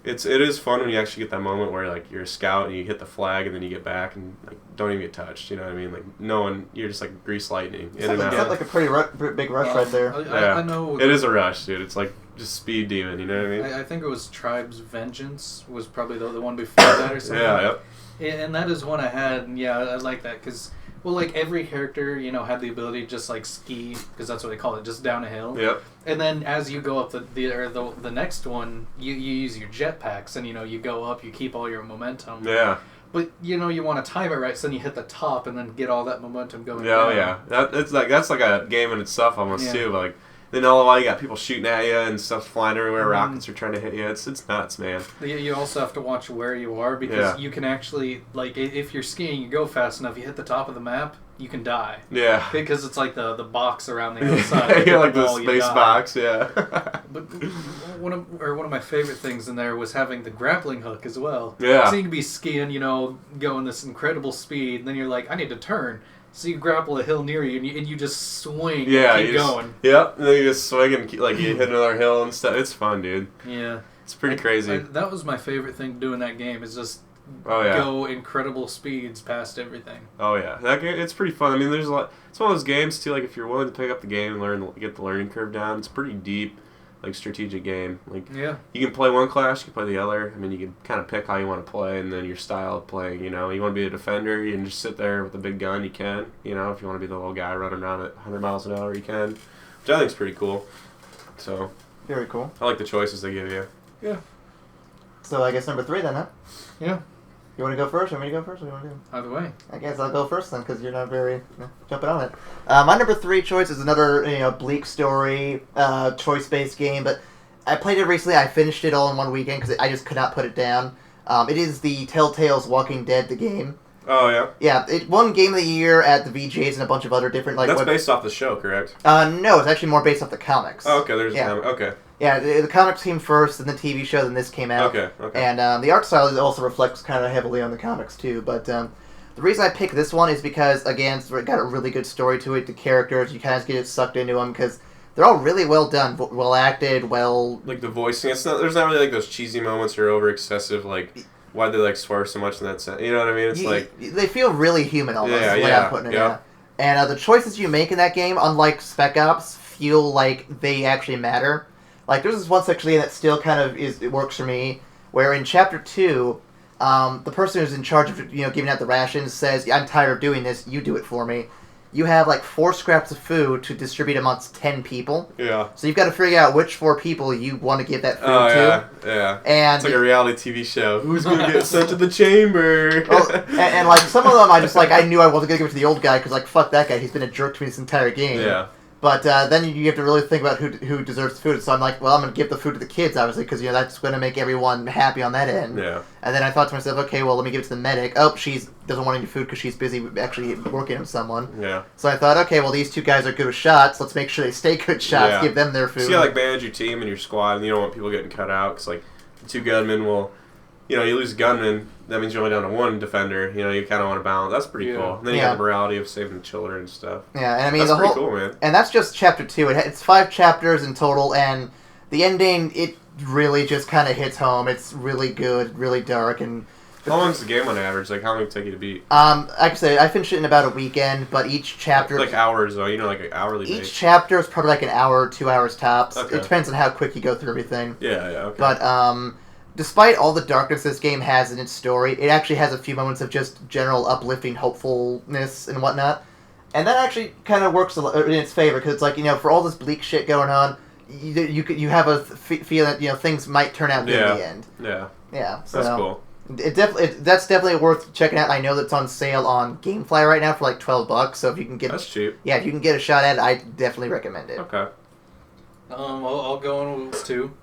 it is fun when you actually get that moment where like you're a scout and you hit the flag and then you get back and like don't even get touched. You know what I mean? Like no one, you're just like grease lightning in and out. It's like a pretty big rush right there. I know it is a rush, dude. It's like just speed demon. You know what I mean? I think it was Tribe's Vengeance was probably the one before that or something. Yeah, yep. And that is one I had. And yeah, I like that because. Well, like, every character, had the ability to just, like, ski, because that's what they call it, just down a hill. Yep. And then as you go up the next one, you use your jetpacks, and, you go up, you keep all your momentum. Yeah. But, you want to time it right, so then you hit the top and then get all that momentum going down. Yeah. That's like a game in itself almost, too. But, like, then all the while you got people shooting at you and stuff flying everywhere, rockets are trying to hit you. It's nuts, man. You also have to watch where you are because you can actually, like, if you're skiing, you go fast enough, you hit the top of the map, you can die. Yeah. Because it's like the box around the outside. Yeah, like the space box, yeah. But one of my favorite things in there was having the grappling hook as well. Yeah. So you can be skiing, going this incredible speed, and then you're like, I need to turn. So you grapple a hill near you, and you just swing and keep going. Yep, and then you just swing and you hit another hill and stuff. It's fun, dude. Yeah. It's pretty crazy. That was my favorite thing to do in that game, is just go incredible speeds past everything. Oh, yeah. That game, it's pretty fun. I mean, there's a lot. It's one of those games, too, like if you're willing to pick up the game and get the learning curve down, it's pretty deep. like strategic game. Like Yeah. you can play one class, you can play the other. I mean, you can kind of pick how you want to play, and then your style of playing. You know, you want to be a defender, you can just sit there with a big gun, you can. You know, if you want to be the little guy running around at 100 miles an hour, you can. Which I think's pretty cool. So. Very cool. I like the choices they give you. Yeah. So I guess number 3 then, huh? Yeah. You want to go first, or me to go first? What do you want to do? Either way. I guess I'll go first then, because you're not very jumping on it. My number 3 choice is another bleak story, choice-based game, but I played it recently. I finished it all in one weekend because I just could not put it down. It is the Telltale's Walking Dead, the game. Oh yeah. Yeah, it won Game of the Year at the VGAs and a bunch of other different That's based off the show, correct? No, it's actually more based off the comics. Oh, okay. There's a comic. Okay. Yeah, the comics came first, then the TV show, then this came out. Okay. And the art style also reflects kind of heavily on the comics, too. But the reason I picked this one is because, again, it's got a really good story to it. The characters, you kind of get sucked into them because they're all really well done, well acted, well... Like the voicing, there's not really like those cheesy moments or over excessive, like, why'd they like swear so much in that sense? You know what I mean? It's like... They feel really human almost, is the way I'm putting it. Yeah. And the choices you make in that game, unlike Spec Ops, feel like they actually matter. Like, there's this one section that still kind of it works for me, where in Chapter 2, the person who's in charge of, giving out the rations says, I'm tired of doing this, you do it for me. You have, like, 4 scraps of food to distribute amongst 10 people. Yeah. So you've got to figure out which 4 people you want to give that food to. Yeah. And it's like a reality TV show. Who's going to get sent to the chamber? Well, and, like, some of them I knew I wasn't going to give it to the old guy, because, like, fuck that guy, he's been a jerk to me this entire game. Yeah. But then you have to really think about who deserves the food. So I'm like, well, I'm going to give the food to the kids, obviously, because that's going to make everyone happy on that end. Yeah. And then I thought to myself, okay, well, let me give it to the medic. Oh, she doesn't want any food because she's busy actually working on someone. Yeah. So I thought, okay, well, these 2 guys are good with shots. Let's make sure they stay good shots. Yeah. Give them their food. So you gotta, like, manage your team and your squad, and you don't want people getting cut out, because, like, the 2 gunmen will... You lose a gunman, that means you're only down to 1 defender. You kind of want to balance. That's pretty cool. And then you got the morality of saving the children and stuff. Yeah, and I mean, that's pretty cool, man. And that's just Chapter 2. It's 5 chapters in total, and the ending, it really just kind of hits home. It's really good, really dark, and... How long's the game on average? Like, how long would it take you to beat? Like I said, I finished it in about a weekend, but each chapter... Like hours, though, like an hourly base. Each chapter is probably like an hour, 2 hours tops. Okay. It depends on how quick you go through everything. Yeah, okay. But, despite all the darkness this game has in its story, it actually has a few moments of just general uplifting hopefulness and whatnot. And that actually kind of works in its favor, because it's like, for all this bleak shit going on, you have a feeling that, things might turn out good in the end. Yeah. Yeah, so... That's cool. That's definitely worth checking out. I know that's on sale on GameFly right now for like $12, so if you can get... That's cheap. Yeah, if you can get a shot at it, I definitely recommend it. Okay. I'll go on with 2.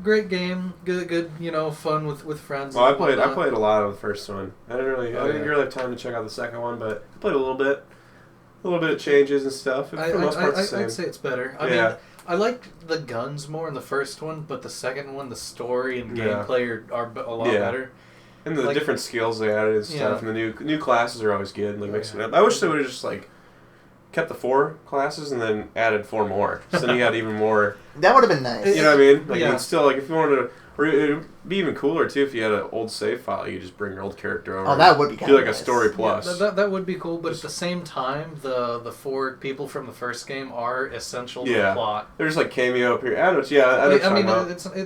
Great game, good, fun with friends. Well, I played a lot of the first one. I didn't really have time to check out the second one, but I played a little bit of changes and stuff. For the most part, it's the same. I'd say it's better. I mean, I liked the guns more in the first one, but the second one, the story and gameplay are a lot better. And the different skills they added and stuff, and the new classes are always good. Like mixing it up. I wish they would have just like kept the 4 classes and then added 4 more. So then you got even more. That would have been nice. You know what I mean? Like, it's still, like, if you wanted to... Or it would be even cooler, too, if you had an old save file. You could just bring your old character over. Oh, that would be kind of nice. Do, like, a story plus. Yeah, that would be cool, but at the same time, the 4 people from the first game are essential to the plot. There's, like, cameo up here. I mean,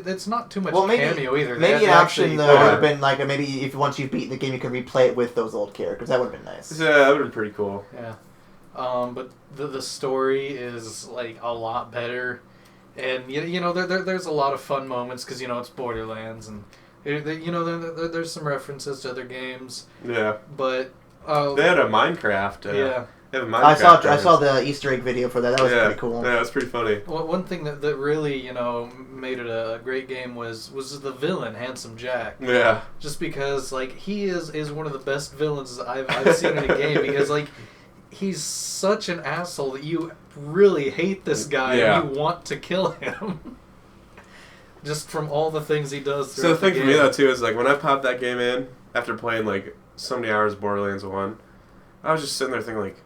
it's not too much cameo either. Maybe an option, though, would have been, like, maybe if once you've beaten the game, you can replay it with those old characters. That would have been nice. Yeah, that would have been pretty cool. Yeah. But the story is like a lot better, and there's a lot of fun moments because it's Borderlands, and there's some references to other games. Yeah. But they had a Minecraft. They have a Minecraft. I saw the Easter egg video for that. That was pretty cool. Yeah, that's pretty funny. Well, one thing that really made it a great game was the villain, Handsome Jack. Yeah. Just because like he is one of the best villains I've seen in a game, because like. He's such an asshole that you really hate this guy and you want to kill him. Just from all the things he does throughout So the thing the for me, though, too, is like when I popped that game in, after playing like so many hours of Borderlands 1, I was just sitting there thinking like,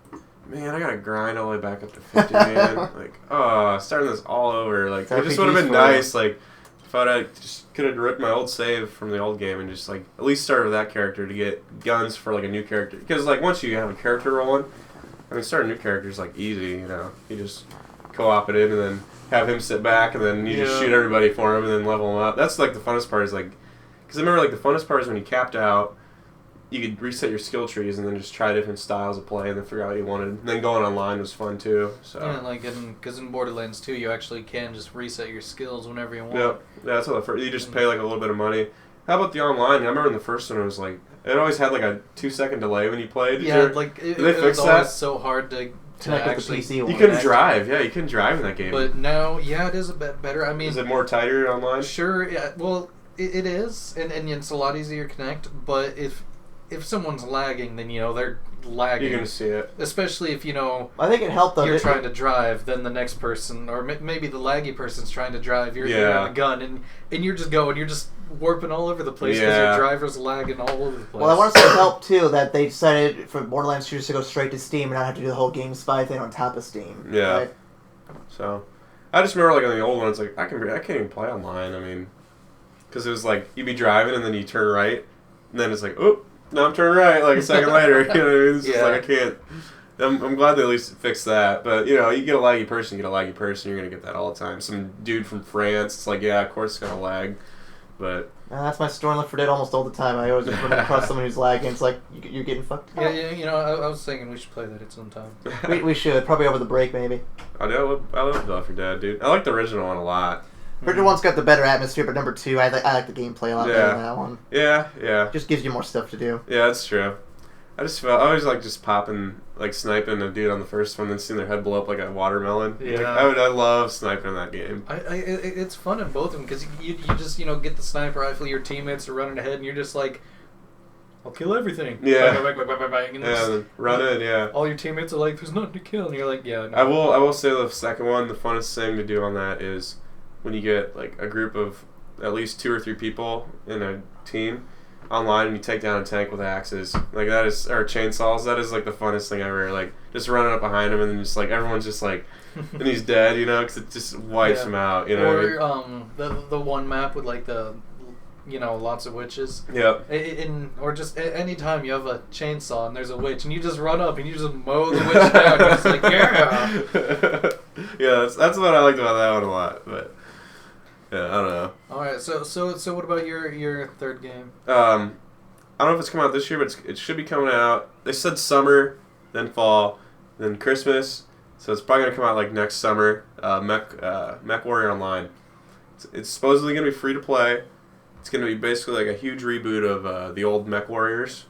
man, I gotta grind all the way back up to 50, man. Like, starting this all over. Like, it just would have been nice, like, if I just could have ripped my old save from the old game and just like at least start with that character to get guns for like a new character. Because like once you have a character rolling, I mean, starting new characters like easy, you just co-op it in, and then have him sit back, and then you just shoot everybody for him, and then level him up. That's like the funnest part. Is like, because I remember like the funnest part is when you capped out. You could reset your skill trees and then just try different styles of play and then figure out what you wanted. And then going online was fun too. So yeah, like because in Borderlands 2, you actually can just reset your skills whenever you want. Yeah, that's what you just pay like a little bit of money. How about the online? I remember in the first one, it was like it always had like a 2-second delay when you played. Did it was always so hard to actually. You couldn't drive. Yeah, you couldn't drive in that game. But now, it is a bit better. I mean, is it more tighter online? Sure. Yeah. Well, it is, and it's a lot easier to connect. But if someone's lagging, then they're lagging. You're gonna see it. Especially if I think it helped though. You're trying to drive, then the next person, or maybe the laggy person's trying to drive. You're on a gun, and you're just going. You're just warping all over the place because your driver's lagging all over the place. Well, I want to say it helped too that they decided for Borderlands 2 to go straight to Steam and not have to do the whole GameSpy thing on top of Steam. Yeah. Right? So, I just remember like on the old one, it's like I can't even play online. I mean, because it was like you'd be driving and then you turn right, and then it's like, oh, now I'm turning right like a second later. You know what I mean? It's just like I can't. I'm glad they at least fixed that. But you get a laggy person, you're gonna get that all the time. Some dude from France, it's like of course it's gonna lag. But that's my story in Left 4 Dead almost all the time. I always run across someone who's lagging. It's like you're getting fucked up. Yeah. I was thinking we should play that at some time. we should probably over the break maybe. I love Left 4 Dead, dude. I like the original one a lot. Original one's got the better atmosphere, but number 2, I like the gameplay a lot better than that one. Yeah. Just gives you more stuff to do. Yeah, that's true. I always like just popping, like sniping a dude on the first one, then seeing their head blow up like a watermelon. Yeah. Like, I love sniping in that game. It's fun in both of them because you just get the sniper rifle, your teammates are running ahead, and you're just like, I'll kill everything. Yeah. Bang, And run in. Yeah. All your teammates are like, there's nothing to kill, and you're like, yeah. No. I will say the second one, the funnest thing to do on that is when you get like a group of at least 2 or 3 people in a team online and you take down a tank with axes, like that is, or chainsaws. That is like the funnest thing ever. Like just running up behind him and then just like everyone's just like, and he's dead, because it just wipes him out. Or the one map with like the lots of witches. Yep. Or just any time you have a chainsaw and there's a witch and you just run up and you just mow the witch down. And it's like, yeah. Yeah, that's what I liked about that one a lot. But yeah, I don't know. All right, so what about your third game? I don't know if it's coming out this year, but it should be coming out. They said summer, then fall, then Christmas. So it's probably gonna come out like next summer. Mech Warrior Online. It's supposedly gonna be free to play. It's going to be basically like a huge reboot of the old Mech Warriors,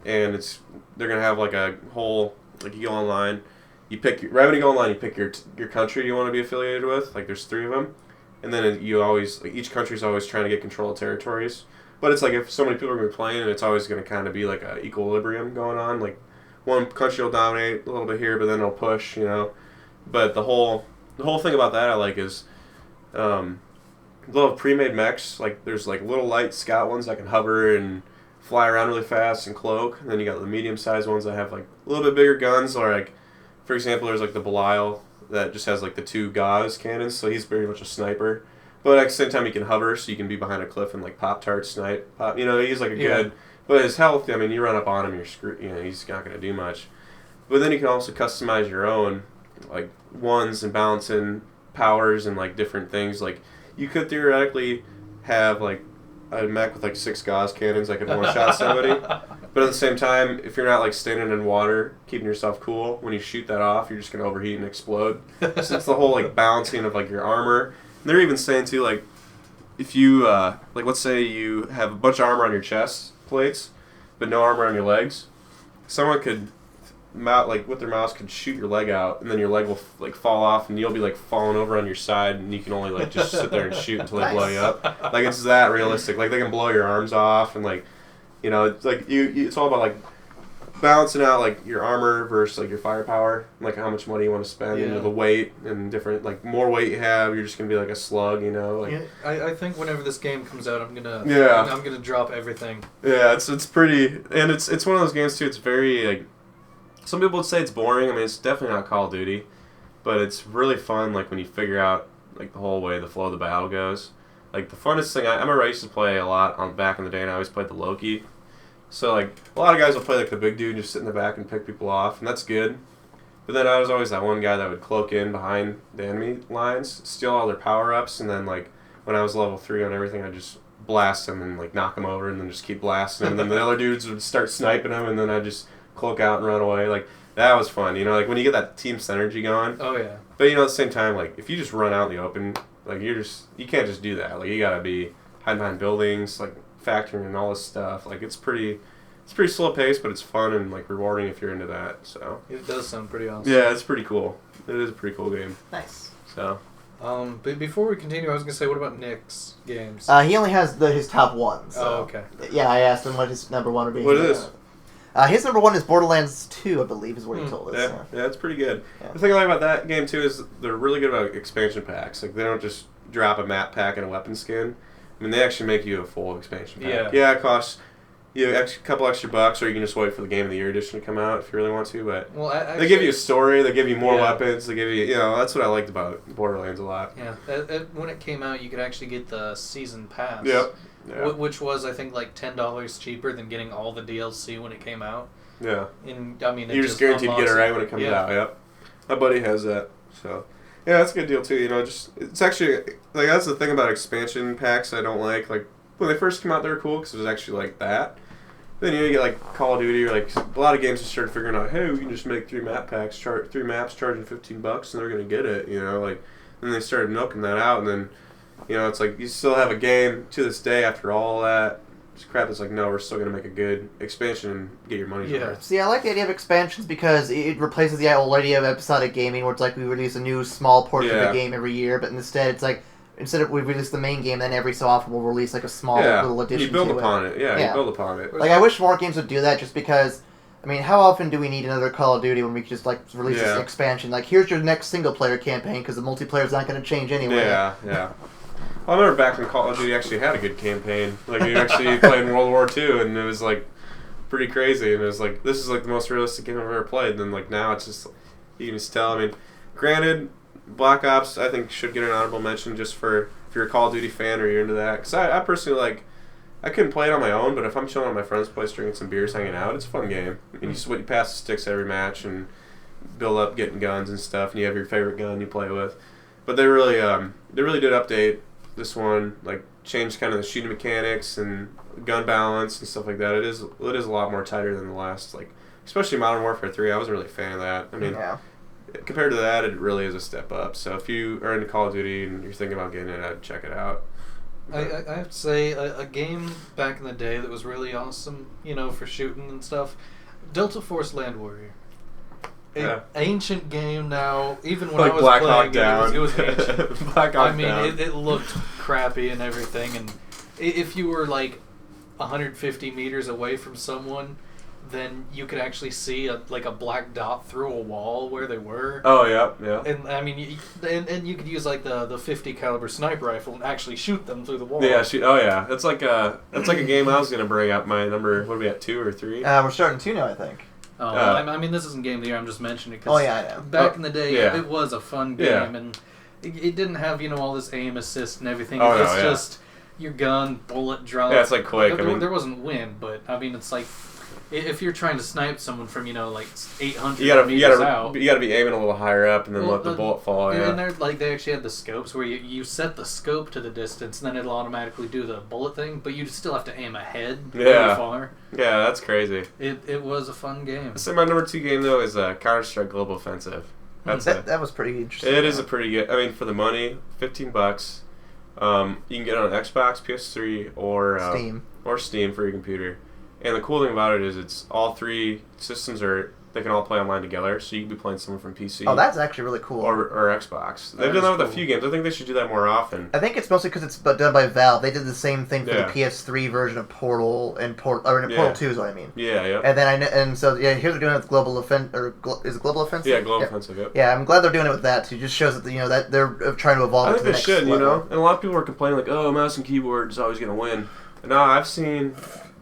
and they're going to have like a whole, like you go online, right when you go online, you pick your country you want to be affiliated with, like there's 3 of them, and then you always, like each country's always trying to get control of territories, but it's like if so many people are going to be playing, it's always going to kind of be like a equilibrium going on, like one country will dominate a little bit here, but then it'll push, but the whole thing about that I like is, little pre-made mechs, like there's like little light scout ones that can hover and fly around really fast and cloak, and then you got the medium-sized ones that have like a little bit bigger guns, or like, for example, there's like the Belial that just has like the 2 Gauss cannons, so he's very much a sniper, but at the same time he can hover, so you can be behind a cliff and like Pop-Tart snipe, he's like a good, but his health, I mean, you run up on him, you're screwed, he's not going to do much, but then you can also customize your own, like, ones and balancing powers and like different things, like, you could theoretically have like a mech with like 6 Gauss cannons that could one-shot somebody, but at the same time, if you're not like standing in water, keeping yourself cool, when you shoot that off, you're just gonna overheat and explode. So it's the whole like balancing of like your armor. And they're even saying too, like if you like let's say you have a bunch of armor on your chest plates, but no armor on your legs, someone could with their mouse could shoot your leg out, and then your leg will like fall off, and you'll be like falling over on your side, and you can only like just sit there and shoot until they blow you up. Like it's that realistic. Like they can blow your arms off, and like it's like it's all about like balancing out like your armor versus like your firepower, and, like how much money you want to spend, and the weight and different like more weight you have, you're just gonna be like a slug, Like I think whenever this game comes out, I'm gonna drop everything. Yeah, it's pretty, and it's one of those games too. It's very like. Some people would say it's boring. I mean, it's definitely not Call of Duty, but it's really fun. Like when you figure out like the whole way the flow of the battle goes. Like the funnest thing, I remember I used to play a lot back in the day, and I always played the Loki. So like a lot of guys will play like the big dude and just sit in the back and pick people off, and that's good. But then I was always that one guy that would cloak in behind the enemy lines, steal all their power-ups, and then, like, when I was level 3 on everything, I'd just blast them and, like, knock them over and then just keep blasting them. And then the other dudes would start sniping them, and then I'd just cloak out and run away. Like, that was fun. You know, like, when you get that team synergy going. Oh, yeah. But, you know, at the same time, like, if you just run out in the open, like, you can't just do that. Like, you gotta be hiding behind buildings, like, factoring in all this stuff. Like, it's pretty slow paced, but it's fun and like rewarding if you're into that. So it does sound pretty awesome. Yeah, it's pretty cool. It is a pretty cool game. Nice. So, but before we continue, I was gonna say, what about Nick's games? He only has his top one. So. Oh, okay. Yeah, I asked him what his number one would be. What is? His number one is Borderlands 2, I believe, is what he told us. Yeah, it's pretty good. Yeah. The thing I like about that game too is they're really good about expansion packs. Like, they don't just drop a map pack and a weapon skin. I mean, they actually make you a full expansion pack. Yeah, it costs you a couple extra bucks, or you can just wait for the Game of the Year edition to come out if you really want to. But they give you a story, they give you more weapons, they give you, that's what I liked about Borderlands a lot. Yeah, when it came out, you could actually get the season pass. Yep. Yeah. Which was, I think, like $10 cheaper than getting all the DLC when it came out. Yeah. And I mean, you're just guaranteed to get it right when it comes out. Yep. My buddy has that, so. Yeah, that's a good deal too. You know, it's actually like that's the thing about expansion packs I don't like. Like when they first came out, they were cool because it was actually like that. Then you get like Call of Duty or like a lot of games just started figuring out, hey, we can just make 3 map packs, 3 maps, charging $15, and they're gonna get it. You know, like then they started milking that out, and then it's like you still have a game to this day after all that. Crap, it's like, no, we're still going to make a good expansion and get your money's worth. See, I like the idea of expansions because it replaces the old idea of episodic gaming where it's like we release a new small portion of the game every year, but instead it's like, instead of we release the main game, then every so often we'll release like a small little addition to it. You build upon it. Yeah, you build upon it. Like, I wish more games would do that just because, I mean, how often do we need another Call of Duty when we could just like release this expansion? Like, here's your next single-player campaign because the multiplayer's not going to change anyway. Yeah. I remember back when Call of Duty actually had a good campaign. Like, you actually played in World War II, and it was, like, pretty crazy. And it was, like, this is, like, the most realistic game I've ever played. And then, like, now it's just, you can just tell. I mean, granted, Black Ops, I think, should get an honorable mention just for if you're a Call of Duty fan or you're into that. Because I personally, like, I couldn't play it on my own, but if I'm chilling at my friend's place drinking some beers, hanging out, it's a fun game. And you pass the sticks every match and build up getting guns and stuff, and you have your favorite gun you play with. But they really did update this one, like, changed kind of the shooting mechanics and gun balance and stuff like that. It is a lot more tighter than the last, like, especially Modern Warfare 3. I wasn't really a fan of that. I mean, compared to that, it really is a step up. So if you are into Call of Duty and you're thinking about getting it, I'd check it out. I have to say, a game back in the day that was really awesome, for shooting and stuff, Delta Force Land Warrior. Ancient game now. Even when like I was Black playing Hawk Down. it was ancient. Black Hawk Down. I mean, it looked crappy and everything. And if you were like 150 meters away from someone, then you could actually see a black dot through a wall where they were. Oh yeah. And I mean, and you could use like the 50 caliber sniper rifle and actually shoot them through the wall. Yeah. Oh yeah. That's like a game I was gonna bring up. My number. What are we at? 2 or 3? We're starting 2 now, I think. Oh, I mean, this isn't Game of the Year. I'm just mentioning it because I know. Back in the day, it was a fun game, and it didn't have all this aim assist and everything. It's just your gun, bullet drop. Yeah, it's like Quake. There wasn't wind, but I mean, it's like if you're trying to snipe someone from like 800 meters out, you gotta be aiming a little higher up and then let the bullet fall. Yeah, and they actually had the scopes where you set the scope to the distance, and then it'll automatically do the bullet thing, but you still have to aim ahead really far. Yeah, that's crazy. It was a fun game. So my number 2 game though is Counter-Strike Global Offensive. That was pretty interesting. It is a pretty good. I mean, for the money, $15. You can get it on Xbox, PS3, or Steam for your computer. And the cool thing about it is it's all 3 systems they can all play online together, so you can be playing someone from PC. Oh, that's actually really cool. Or Xbox. They've done that with a few games. I think they should do that more often. I think it's mostly because it's done by Valve. They did the same thing for the PS3 version of Portal and Portal 2 is what I mean. Yeah. And then here they're doing it with Global Offensive, is it Global Offensive? Yeah, Global Offensive. Yep. Yeah, I'm glad they're doing it with that too. It just shows that that they're trying to evolve. I think they should, level. And a lot of people are complaining like, "Oh, mouse and keyboard is always going to win." And no, I've seen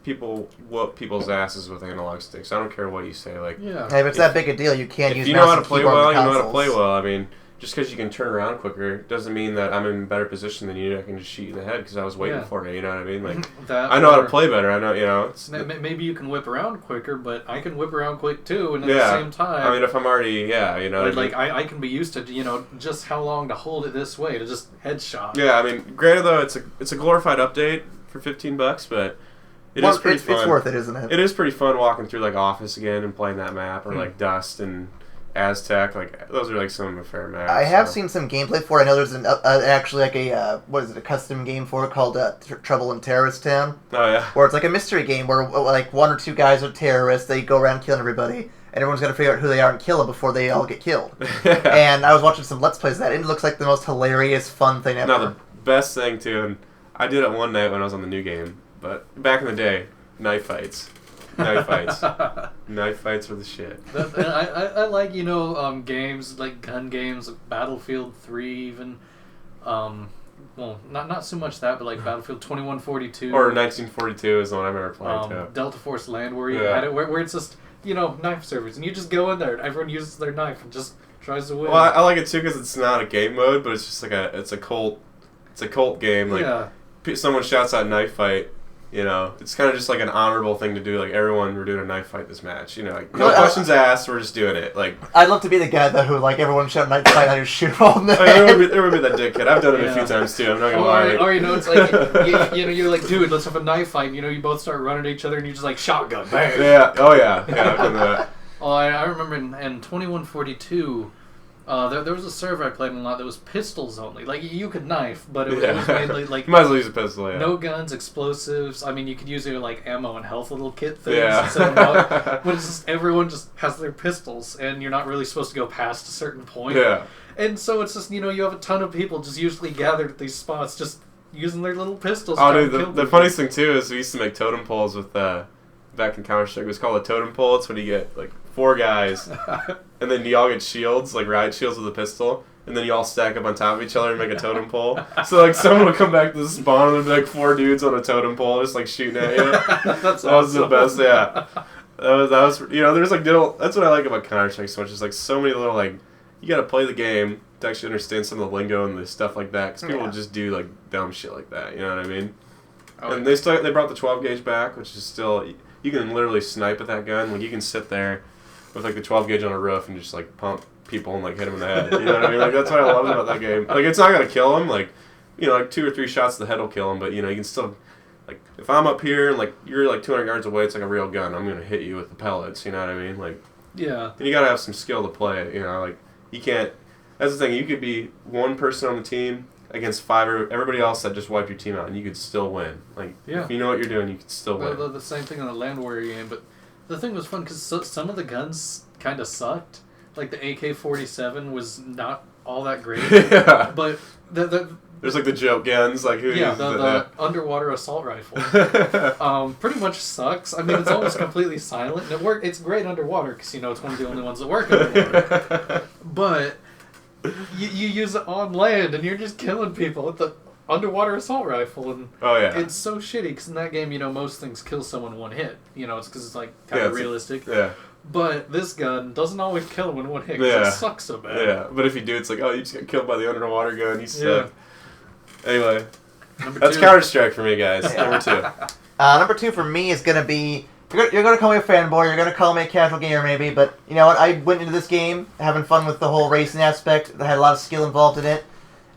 people whoop people's asses with analog sticks. I don't care what you say. Like, if it's that big a deal, you can't use. If you know how to play well, you know how to play well. I mean, just because you can turn around quicker doesn't mean that I'm in a better position than you. I can just shoot you in the head because I was waiting for you. You know what I mean? Like I know how to play better. I know, you know. Maybe you can whip around quicker, but I can whip around quick too, and at the same time. I mean, if I'm already, you know. Like I can be used to, you know, just how long to hold it this way to just headshot. Yeah, I mean, granted though, it's a glorified update for $15, but it is pretty fun. It's worth it, isn't it? It is pretty fun walking through like Office again and playing that map, or like Dust and Aztec. Like those are like some of my favorite maps. I have seen some gameplay for it. I know there's actually like a what is it, a custom game for it called Trouble in Terrorist Town. Oh yeah. Where it's like a mystery game where like one or two guys are terrorists. They go around killing everybody, and everyone's got to figure out who they are and kill them before they all get killed. And I was watching some Let's Plays of that, and it looks like the most hilarious, fun thing ever. No, the best thing too, and I did it one night when I was on the new game, but back in the day, knife fights. Knife fights. Knife fights are the shit. I like, you know, games, like gun games, like Battlefield 3 even. Well, not so much that, but like Battlefield 2142. Or 1942 is the one I remember playing too. Delta Force Land, where you had it, where it's just, you know, knife servers, and you just go in there, and everyone uses their knife and just tries to win. Well, I like it too because it's not a game mode, but it's just like it's a cult game. Like someone shouts out knife fight. You know, it's kind of just like an honorable thing to do. Like everyone, we're doing a knife fight this match. You know, like no questions asked. We're just doing it. Like I'd love to be the guy though who like everyone shout knife fight, I just shoot all in the head. There would be that dickhead. I've done it a few times too. I'm not gonna lie. Or you know, it's like you know, you're like, dude, let's have a knife fight. And, you know, you both start running at each other, and you just like shotgun, bang. Yeah. Oh yeah. Yeah. I've done that. Oh, I remember in 2142. There was a server I played in a lot that was pistols only. Like, you could knife, but it was mainly, like... You might as well use a pistol, no guns, explosives. I mean, you could use your, like, ammo and health little kit things. Yeah. But it's just, everyone just has their pistols, and you're not really supposed to go past a certain point. Yeah. And so it's just, you know, you have a ton of people just usually gathered at these spots just using their little pistols. Oh, dude, the funniest thing, too, is we used to make totem poles with, back in Counter-Strike, it was called a totem pole. It's when you get, like, 4 guys... And then you all get shields, like riot shields with a pistol, and then you all stack up on top of each other and make a totem pole. So like someone will come back to the spawn and there'll be like 4 dudes on a totem pole just like shooting at you. That was the best, yeah. That was you know, there's like that's what I like about Counter-Strike so much. It's like so many little like you gotta play the game to actually understand some of the lingo and the stuff like that because people just do like dumb shit like that. You know what I mean? And they brought the 12 gauge back, which is still you can literally snipe at that gun. Like you can sit there with like the 12 gauge on a roof and just like pump people and like hit them in the head. You know what I mean? Like that's what I love about that game. Like it's not gonna kill them. Like you know, like 2 or 3 shots to the head will kill them. But you know, you can still like if I'm up here and like you're like 200 yards away, it's like a real gun. I'm gonna hit you with the pellets. You know what I mean? Like yeah. And you gotta have some skill to play it. You know, like you can't. That's the thing. You could be one person on the team against 5 or everybody else that just wiped your team out, and you could still win. Like if you know what you're doing, you could still win. The same thing on the Land Warrior game, but. The thing was fun because some of the guns kind of sucked. Like the AK-47 was not all that great. Yeah. But there's like the joke guns, like the underwater assault rifle. Pretty much sucks. I mean, it's almost completely silent. And it's great underwater because you know it's one of the only ones that work underwater. But you use it on land and you're just killing people with the underwater assault rifle, and it's so shitty because in that game, you know, most things kill someone in one hit. You know, it's because it's like kind of realistic. Yeah. But this gun doesn't always kill them in one hit because it sucks so bad. Yeah, but if you do, it's like, oh, you just got killed by the underwater gun. You suck. Anyway, that's Counter-Strike for me, guys. Number 2. Number 2 for me is gonna be. You're gonna call me a fanboy. You're gonna call me a casual gamer, maybe. But you know what? I went into this game having fun with the whole racing aspect. I had a lot of skill involved in it.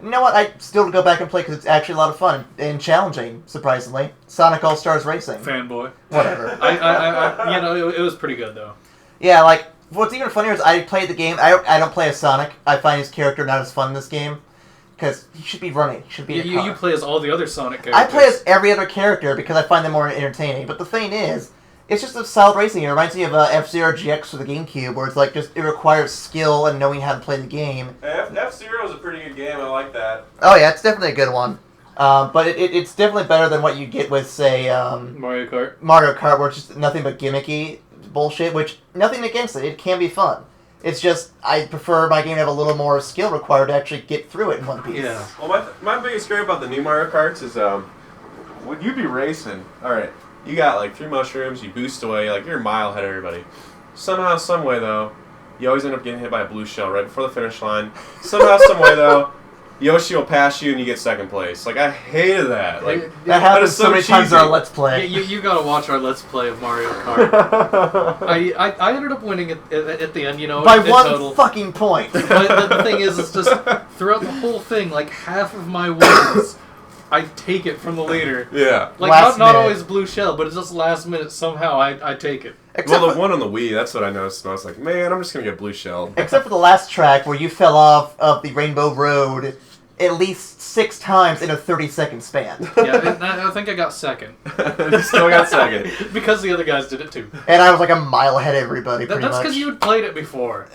You know what? I still go back and play because it's actually a lot of fun and challenging, surprisingly. Sonic All-Stars Racing. Fanboy. Whatever. I you know, it was pretty good, though. Yeah, like, what's even funnier is I played the game. I don't play as Sonic. I find his character not as fun in this game. Because he should be running. He should be in a car. You play as all the other Sonic characters. I play as every other character because I find them more entertaining. But the thing is, it's just a solid racing. It reminds me of F-Zero GX for the GameCube, where it's like just it requires skill and knowing how to play the game. F-Zero is a pretty good game. I like that. Oh yeah, it's definitely a good one. But it's definitely better than what you get with, say, Mario Kart. Mario Kart, where it's just nothing but gimmicky bullshit. Which nothing against it. It can be fun. It's just I prefer my game to have a little more skill required to actually get through it in one piece. Yeah. Well, my biggest gripe about the new Mario Karts is when you be racing. All right. You got like 3 mushrooms, you boost away, like you're a mile ahead of everybody. Somehow, some way though, you always end up getting hit by a blue shell right before the finish line. Somehow, some way though, Yoshi will pass you and you get second place. Like, I hated that. Like, that happens so many times in our Let's Play. You gotta watch our Let's Play of Mario Kart. I ended up winning at the end, by in one total. fucking point. But the thing is, it's just throughout the whole thing, like half of my wins, I take it from the leader. Yeah. Like not always blue shell, but it's just last minute. Somehow I take it. Well, the one on the Wii, that's what I noticed. And I was like, man, I'm just gonna get blue shelled. Except for the last track where you fell off of the Rainbow Road at least 6 times in a 30-second span. Yeah, I think I got second. You still got second. Because the other guys did it too. And I was like a mile ahead of everybody, pretty much. That's because you had played it before.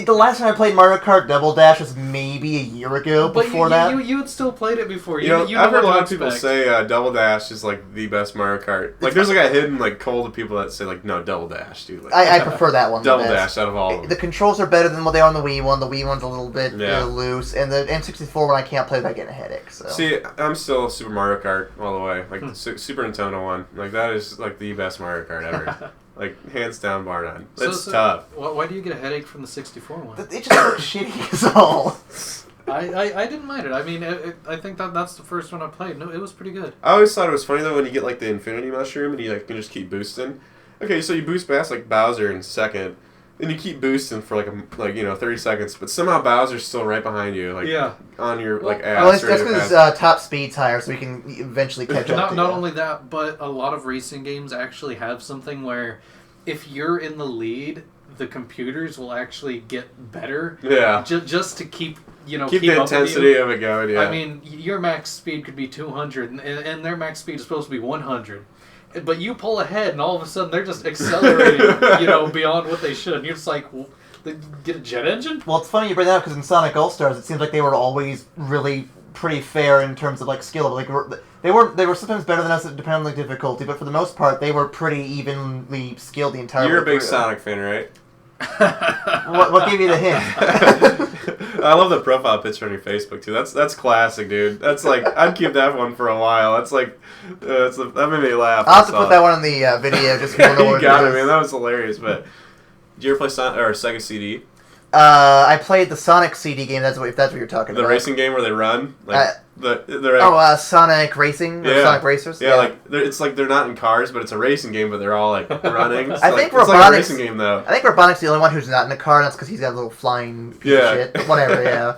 The last time I played Mario Kart Double Dash was maybe a year ago before that. You had still played it before. You know I've heard a lot of people say Double Dash is like the best Mario Kart. Like, there's like a hidden like cold of people that say like, no, Double Dash, dude. Like, I prefer that one. Double Dash out of all of them. The controls are better than what they are on the Wii one. The Wii one's a little bit loose, and the N64 one I can't play without getting a headache. So. See, I'm still Super Mario Kart all the way. Like the Super Nintendo one, like that is like the best Mario Kart ever. Like, hands down, bar none. It's tough. Why do you get a headache from the 64 one? It just looks shitty as all. I didn't mind it. I mean, I think that's the first one I played. No, it was pretty good. I always thought it was funny, though, when you get, like, the Infinity Mushroom and you like, can just keep boosting. Okay, so you boost past, like, Bowser in second, and you keep boosting for, like 30 seconds, but somehow Bowser's still right behind you, like, on your, like, ass. Well, that's because his top speed's higher, so we can eventually catch up to Not only that, but a lot of racing games actually have something where if you're in the lead, the computers will actually get better. Yeah. Just to keep the intensity of it going, yeah. I mean, your max speed could be 200, and their max speed is supposed to be 100. But you pull ahead, and all of a sudden they're just accelerating, beyond what they should. And you're just like, well, they get a jet engine? Well, it's funny you bring that up because in Sonic All-Stars, it seems like they were always really pretty fair in terms of like skill. Like they were sometimes better than us depending on the difficulty, but for the most part, they were pretty evenly skilled the entire way. You're a big Sonic fan, right? What gave you the hint? I love the profile picture on your Facebook too. That's classic, dude. That's like I'd keep that one for a while. That's like that made me laugh. I'll have to put that one on the video just so you know what you got it, man. That was hilarious. But did you ever play Sega CD? I played the Sonic CD game. If that's what you're talking about. The racing game where they run, like Sonic Racing or Sonic Racers. Yeah, like it's like they're not in cars, but it's a racing game, but they're all like running. I think Robotnik's, it's like a racing game though. I think Robotnik's the only one who's not in a car. And that's because he's got a little flying piece of shit. But whatever. Yeah.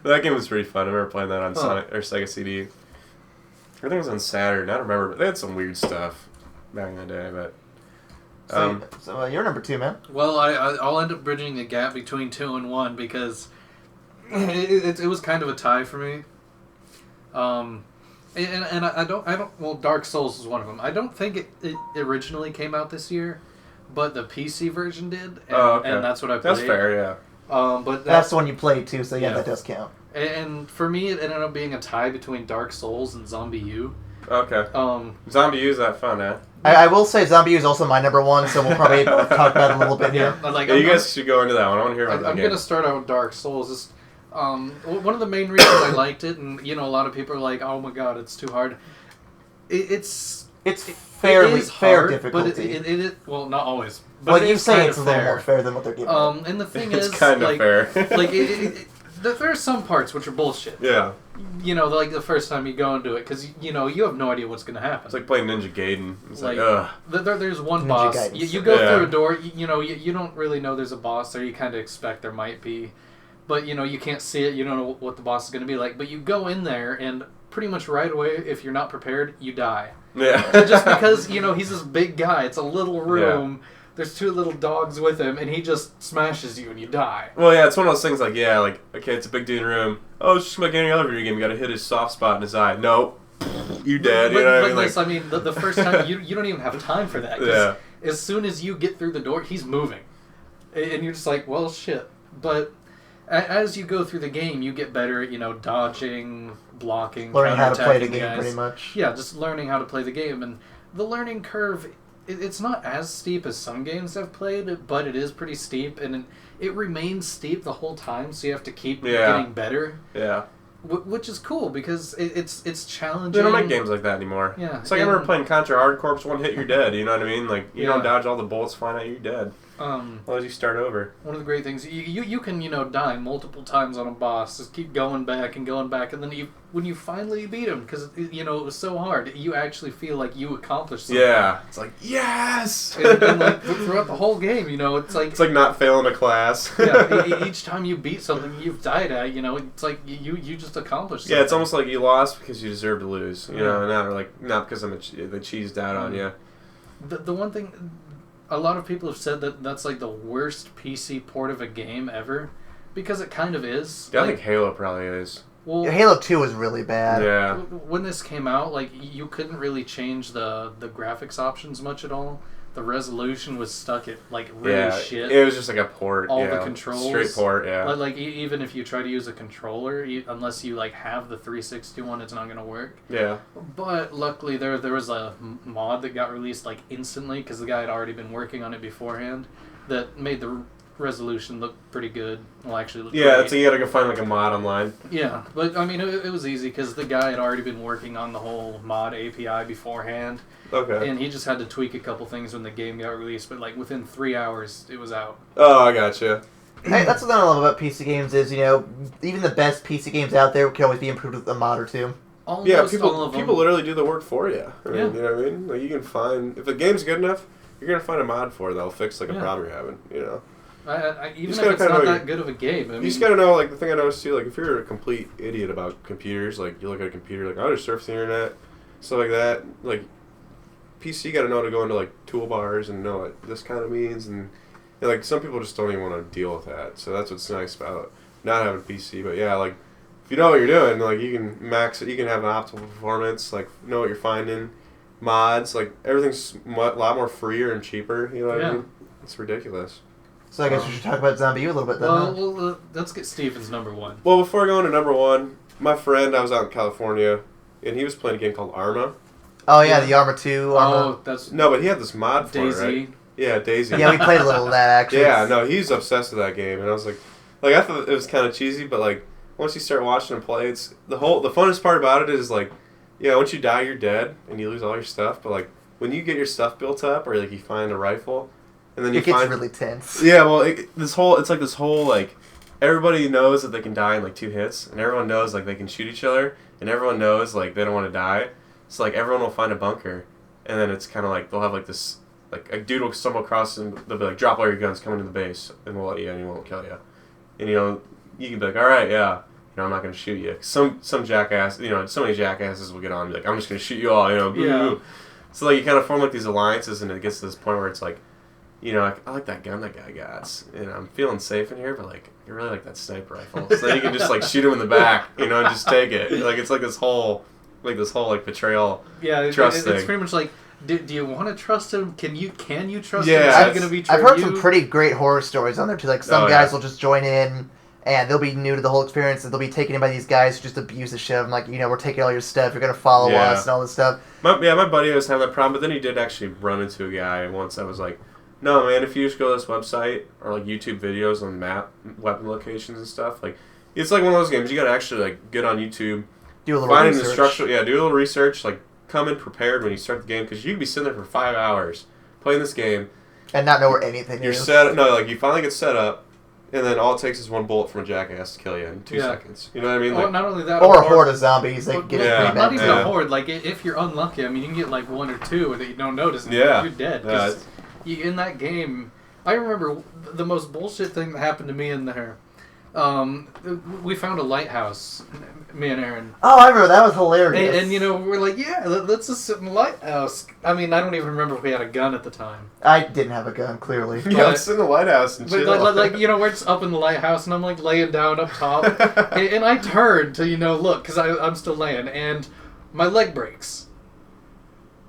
That game was pretty fun. I remember playing that on Sonic or Sega CD. I think it was on Saturn. I don't remember, but they had some weird stuff back in the day. But so you're number 2, man. Well, I'll end up bridging the gap between 2 and 1 because it was kind of a tie for me. And I don't. Well, Dark Souls is one of them. I don't think it originally came out this year, but the PC version did, and that's what I played. That's fair, yeah. But that's the one you played too, so yeah, that does count. And for me, it ended up being a tie between Dark Souls and Zombie U. Okay. Zombie U is that fun, eh? I will say Zombie U is also my number 1, so we'll probably talk about it a little bit here. You guys should go into that one. I want to hear about that game. I'm going to start out with Dark Souls. One of the main reasons I liked it, and a lot of people are like, "Oh my god, it's too hard." It's fair But difficulty. it well, not always. But you say it's a little more fair than what they're giving. And the thing is, it's kind of fair. There are some parts which are bullshit. Yeah. Like the first time you go into it, because you have no idea what's going to happen. It's like playing Ninja Gaiden. It's like ugh. There's one Ninja boss. Gaiden. You go through a door. You don't really know there's a boss there. You kind of expect there might be, but you can't see it. You don't know what the boss is going to be like. But you go in there, and pretty much right away, if you're not prepared, you die. Yeah. Just because he's this big guy. It's a little room. Yeah. There's 2 little dogs with him, and he just smashes you, and you die. Well, yeah, it's one of those things okay, it's a big dude room. Oh, it's just like any other video game. You got to hit his soft spot in his eye. No, you dead. But the first time you don't even have time for that. Yeah. As soon as you get through the door, he's moving, and you're just like, well, shit. But as you go through the game, you get better at dodging, blocking, learning how to play the game, pretty much. Yeah, just learning how to play the game, and the learning curve. It's not as steep as some games I've played, but it is pretty steep, and it remains steep the whole time, so you have to keep getting better. Yeah. Which is cool, because it's challenging. They don't make games like that anymore. Yeah. It's like I remember playing Contra Hard Corps, one hit, you're dead, you know what I mean? Like, you don't dodge all the bullets flying at you, you're dead. Why did you start over? One of the great things, you can, die multiple times on a boss, just keep going back, and then when you finally beat him, because, it was so hard, you actually feel like you accomplished something. Yeah, it's like, yes! and like, throughout the whole game, it's like... It's like not failing a class. Yeah, each time you beat something you've died at, it's like you just accomplished something. Yeah, it's almost like you lost because you deserve to lose, not because they cheesed out on you. The one thing... A lot of people have said that that's like the worst PC port of a game ever, because it kind of is. Yeah, I think Halo probably is. Well, Halo 2 was really bad. Yeah. When this came out, you couldn't really change the graphics options much at all. The resolution was stuck at really shit. It was just like a port. All the controls, straight port. Yeah. Even if you try to use a controller, unless you have the 360 one, it's not gonna work. Yeah. But luckily, there was a mod that got released instantly, because the guy had already been working on it beforehand, that made the resolution look pretty good. Well, actually, look great. So you gotta go find a mod online. Yeah, but I mean, it was easy because the guy had already been working on the whole mod API beforehand. Okay. And he just had to tweak a couple things when the game got released, but within 3 hours, it was out. Oh, I gotcha. Hey, that's what I love about PC games is, even the best PC games out there can always be improved with a mod or two. Almost all of them. People literally do the work for you. I mean, Yeah. You know what I mean? Like, you can find... If the game's good enough, you're gonna find a mod for it that'll fix, a problem you're having, Even if it's not that good of a game. You just gotta know, the thing I noticed too, if you're a complete idiot about computers, you look at a computer, I just surf the internet, stuff like that, PC gotta know to go into, toolbars and know what this kind of means, and some people just don't even want to deal with that, so that's what's nice about not having a PC, but yeah, if you know what you're doing, you can max it, you can have an optimal performance, know what you're finding, mods, everything's a lot more freer and cheaper, you know what I mean? It's ridiculous. So I guess we should talk about Zombie U a little bit then. Well, let's get Steven's number one. Well, before going to number one, my friend, I was out in California, and he was playing a game called Arma. Oh, yeah, the Arma 2. Oh, that's... No, but he had this mod for it, right? Yeah, Daisy. Yeah, we played a little of that, actually. Yeah, no, he's obsessed with that game, and I was I thought it was kind of cheesy, but, once you start watching him play, it's... The funnest part about it is, once you die, you're dead, and you lose all your stuff, but, when you get your stuff built up, or, you find a rifle... And then it gets really tense. Yeah, well, this whole everybody knows that they can die in 2 hits, and everyone knows they can shoot each other, and everyone knows they don't want to die. So everyone will find a bunker, and then it's kind of they'll have this a dude will stumble across and they'll be drop all your guns, come into the base, and we'll let you in, and we won't kill you. And you can be all right, yeah, I'm not gonna shoot you. Some jackass, so many jackasses will get on and be I'm just gonna shoot you all, Yeah. So you kind of form these alliances, and it gets to this point where it's I like that gun that guy got, and I'm feeling safe in here, but you really like that sniper rifle. So then you can just shoot him in the back, and just take it. It's this whole betrayal. Yeah, trust thing. It's pretty much do you want to trust him? Can you trust him? Is he gonna betray I've heard you? some pretty great horror stories on there too. Some guys will just join in, and they'll be new to the whole experience, and they'll be taken in by these guys who just abuse the shit of them. We're taking all your stuff, you're gonna follow us, and all this stuff. My buddy was having that problem, but then he did actually run into a guy once that was no, man, if you just go to this website or YouTube videos on map weapon locations and stuff, it's one of those games you gotta actually get on YouTube, do a little find research. an instructional, do a little research, come in prepared when you start the game, because you could be sitting there for 5 hours playing this game and not know where anything you're is. You finally get set up, and then all it takes is one bullet from a jackass to kill you in 2 seconds. You know what I mean? Well, not only that, or a horde of zombies that get pretty not bad. even a horde. If you're unlucky, you can get 1 or 2 that you don't notice, and you're dead. In that game, I remember the most bullshit thing that happened to me in there. We found a lighthouse, me and Aaron. Oh, I remember. That was hilarious. And we're let's just sit in the lighthouse. I don't even remember if we had a gun at the time. I didn't have a gun, clearly. Let's sit in the lighthouse and chill. We're just up in the lighthouse, and I'm laying down up top. and I turned to, look, because I'm still laying, and my leg breaks.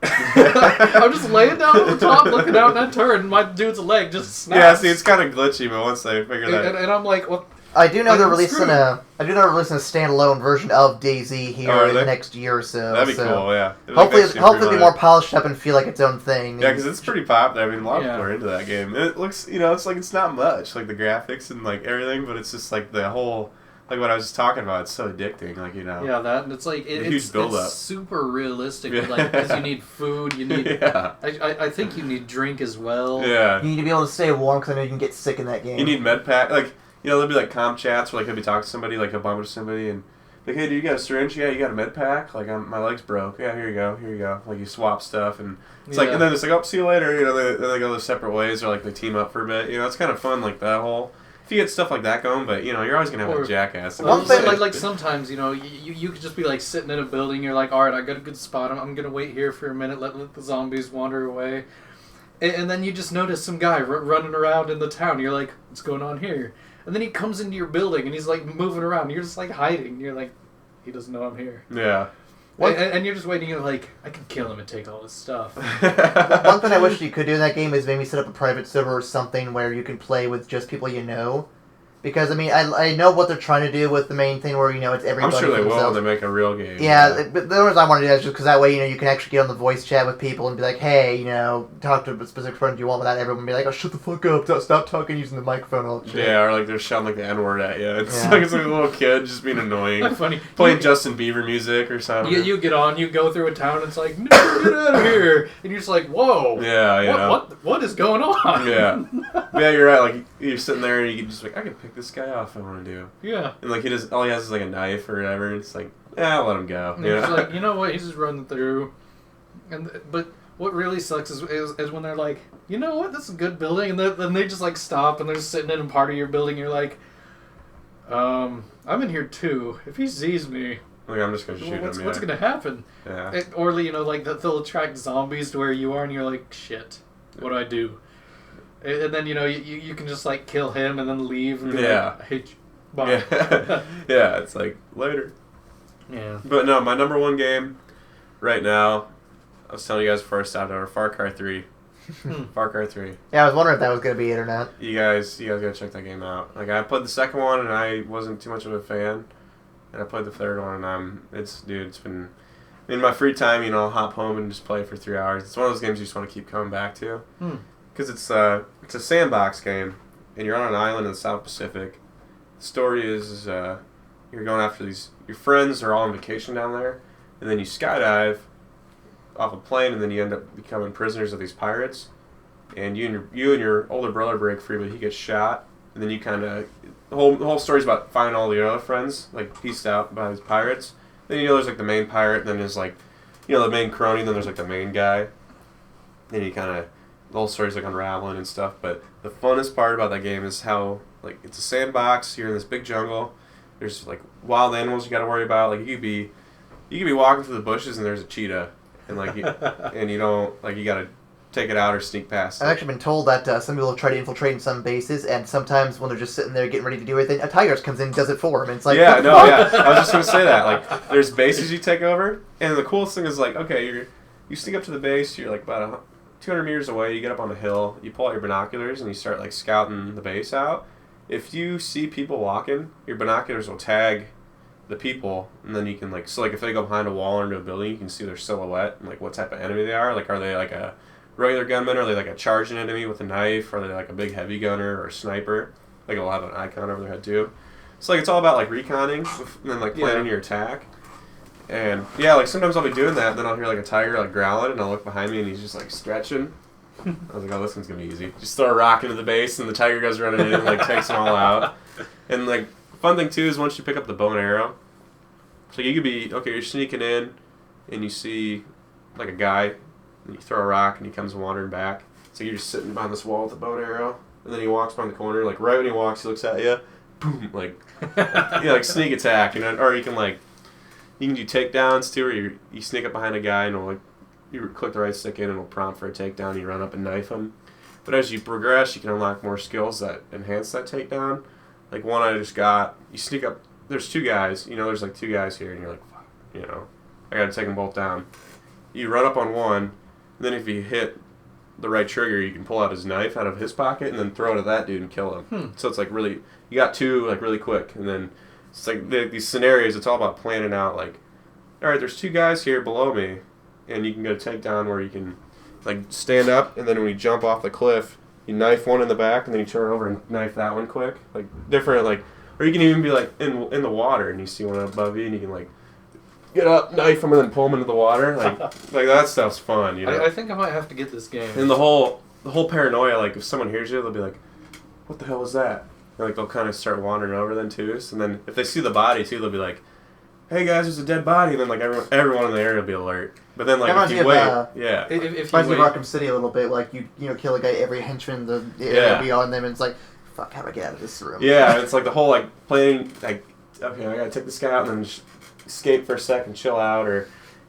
I'm just laying down on the top looking out, and I turn, and my dude's leg just snaps. Yeah, see, it's kind of glitchy, but once they figure that... And I'm what? I do know they're releasing a standalone version of DayZ here in the next year or so. That'd be cool, yeah. Hopefully it'll be more polished up and feel like its own thing. Yeah, because it's pretty popular. A lot of people are into that game. It looks, it's not much, the graphics and everything, but it's just the whole like what I was just talking about. It's so addicting, like, you know. Yeah, that, and it's like, huge build-up. It's super realistic, like, because you need food, you need, yeah. I think you need drink as well. Yeah. You need to be able to stay warm, because I know you can get sick in that game. You need med pack, like, you know, there'll be like comm chats where like he'll be talking to somebody, like he'll bump into somebody and like, hey, dude, you got a syringe? Yeah, you got a med pack? Like, my leg's broke. Yeah, here you go. Like, you swap stuff and it's like, and then it's like, oh, see you later. You know, they go their separate ways or like they team up for a bit. You know, it's kind of fun, like that whole. If you get stuff like that going, but you know, you're always gonna have a jackass. One thing, like sometimes, you know, you could just be like sitting in a building. You're like, all right, I got a good spot. I'm gonna wait here for a minute. Let the zombies wander away, and then you just notice some guy running around in the town. You're like, what's going on here? And then he comes into your building and he's like moving around. You're just like hiding. You're like, he doesn't know I'm here. Yeah. And you're just waiting. You're like, I can kill him and take all his stuff. One thing I wish you could do in that game is maybe set up a private server or something where you can play with just people you know. Because, I mean, I know what they're trying to do with the main thing where, you know, it's everybody. I'm sure they will themselves. when they make a real game. Yeah, but the reason I want to do that is just because that way, you know, you can actually get on the voice chat with people and be like, hey, you know, talk to a specific friend you want without everyone be like, oh, shut the fuck up, stop talking using the microphone and all that shit. Yeah, or like they're shouting like the N-word at you. It's like a little kid just being annoying. That's funny. Playing Justin Bieber music or something. You get on, you go through a town, and it's like, no, get out of here. And you're just like, whoa. Yeah, What is going on? Yeah. Yeah, you're right. Like, you're sitting there and you can just like, I can pick this guy off if I want to do. Yeah. And like, all he has is like a knife or whatever. It's like, I'll let him go. And it's like, you know what? He's just running through. But what really sucks is when they're like, you know what? This is a good building. And then they just like stop and they're just sitting in a part of your building. You're like, I'm in here too. If he sees me, like, I'm just going to shoot him. What's going to happen? Yeah. Or, you know, like they'll attract zombies to where you are and you're like, shit, what do I do? And then, you know, you can just like kill him and then leave. And be like, I hate you. Bye. Yeah. Yeah, it's like, later. Yeah. But no, my number one game right now, I was telling you guys before I stopped over, Far Cry 3. Far Cry 3. Yeah, I was wondering if that was going to be it or not. You guys gotta check that game out. Like, I played the second one and I wasn't too much of a fan. And I played the third one and it's been, in my free time, you know, I'll hop home and just play for 3 hours. It's one of those games you just want to keep coming back to. Because it's a sandbox game and you're on an island in the South Pacific. The story is you're going after your friends are all on vacation down there, and then you skydive off a plane, and then you end up becoming prisoners of these pirates. And you and your older brother break free, but he gets shot, and then you kind of the whole story's about finding all your other friends, like pieced out by these pirates. Then, you know, there's like the main pirate, then there's like, you know, the main crony, then there's like the main guy. Then you kind of the whole story's like unraveling and stuff. But the funnest part about that game is how, like, it's a sandbox. You're in this big jungle. There's like wild animals you got to worry about. Like, you could be walking through the bushes and there's a cheetah, and like and you don't, like, you got to take it out or sneak past it. I've actually been told that some people try to infiltrate in some bases, and sometimes when they're just sitting there getting ready to do everything, a tiger comes in and does it for them. And it's like, yeah, no, yeah. I was just gonna say that. Like, there's bases you take over, and the coolest thing is like, okay, you sneak up to the base. You're like about 200 meters away. You get up on a hill. You pull out your binoculars and you start like scouting the base out. If you see people walking, your binoculars will tag the people, and then you can like, so like if they go behind a wall or into a building, you can see their silhouette and like what type of enemy they are. Like, are they like a regular gunman, or are they like a charging enemy with a knife, or are they like a big heavy gunner or a sniper? Like, it'll have an icon over their head too. So like, it's all about like reconning and then like planning your attack. And yeah, like sometimes I'll be doing that, and then I'll hear like a tiger like growling, and I'll look behind me and he's just like stretching. I was like, oh, this one's gonna be easy. Just throw a rock into the base, and the tiger goes running in and like takes them all out. And like, fun thing too is once you pick up the bow and arrow, so you could be, okay, you're sneaking in and you see like a guy, and you throw a rock and he comes wandering back. So you're just sitting behind this wall with the bow and arrow, and then he walks behind the corner, like right when he walks, he looks at you, boom, like, like sneak attack, you know, or you can do takedowns too, where you sneak up behind a guy and like, you click the right stick in and it'll prompt for a takedown, and you run up and knife him. But as you progress, you can unlock more skills that enhance that takedown. Like one I just got, you sneak up, there's two guys, you know, there's like two guys here, and you're like, fuck, you know, I gotta take them both down. You run up on one, and then if you hit the right trigger, you can pull out his knife out of his pocket and then throw it at that dude and kill him. So it's like really, you got two like really quick, and then it's like these scenarios, it's all about planning out like, all right, there's two guys here below me, and you can get a takedown where you can like stand up, and then when you jump off the cliff, you knife one in the back, and then you turn over and knife that one quick. Like different, like Or you can even be like in the water and you see one above you and you can like get up, knife them, and then pull them into the water. Like that stuff's fun. You know. I think I might have to get this game. And the whole paranoia, like if someone hears you, they'll be like, "What the hell was that?" And like they'll kind of start wandering over then too. So then if they see the body too, they'll be like, "Hey guys, there's a dead body." And then like everyone in the area will be alert. But then like if you wait, yeah. If reminds me of Arkham City a little bit. Like you kill a guy, every henchman the area beyond them, and it's like, fuck, how do I get out of this room? Yeah, it's like the whole like playing like, okay, I gotta take this guy out and then just escape for a second, chill out, and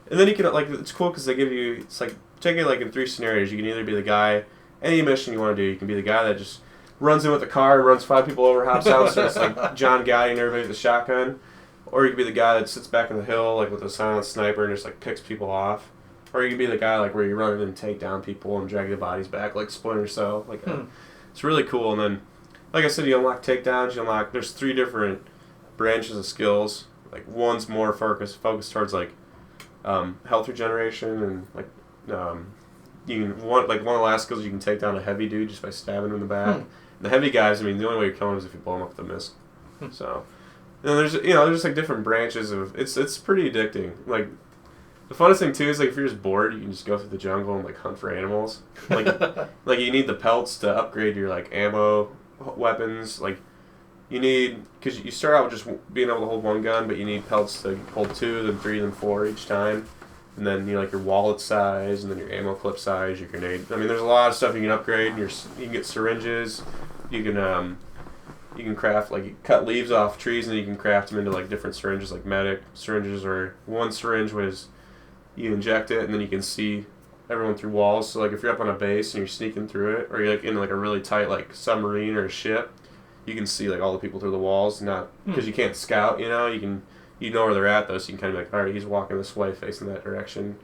then you can like it's cool because they give you it's like take it like in 3 scenarios. You can either be the guy, any mission you want to do. You can be the guy that just runs in with the car, runs 5 people over, hops out, and starts like John Gotti and everybody with a shotgun. Or you can be the guy that sits back in the hill like with a silent sniper and just like picks people off. Or you can be the guy like where you run in and take down people and drag the bodies back like Splinter Cell. Like it's really cool. And then, like I said, you unlock takedowns. There's 3 different branches of skills. Like one's more focused towards like health regeneration and like you can one of the last skills you can take down a heavy dude just by stabbing him in the back. And the heavy guys, I mean, the only way you kill them is if you blow them up with a missile. So. And there's there's like different branches of it's pretty addicting. Like the funnest thing too is like if you're just bored, you can just go through the jungle and like hunt for animals. Like like you need the pelts to upgrade your like ammo, weapons. Like you need because you start out with just being able to hold 1 gun, but you need pelts to hold 2, then 3, then 4 each time. And then like your wallet size, and then your ammo clip size, your grenade. I mean, there's a lot of stuff you can upgrade. You can get syringes. You can craft, like, you cut leaves off trees and you can craft them into, like, different syringes, like medic syringes, or one syringe was you inject it and then you can see everyone through walls. So, like, if you're up on a base and you're sneaking through it, or you're, like, in, like, a really tight, like, submarine or a ship, you can see, like, all the people through the walls, not, because you can't scout, you know, you know where they're at, though, so you can kind of be like, all right, he's walking this way, facing that direction.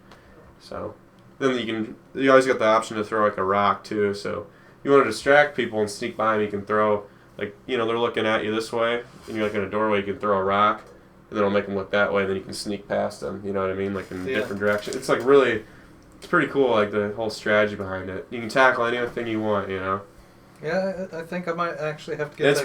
So, then you always got the option to throw, like, a rock, too, so you want to distract people and sneak by them, you can throw... Like, you know, they're looking at you this way, and you're like in a doorway, you can throw a rock, and then it'll make them look that way, and then you can sneak past them, you know what I mean? Like, in different directions. It's, like, really, it's pretty cool, like, the whole strategy behind it. You can tackle anything you want, you know? Yeah, I think I might actually have to get It's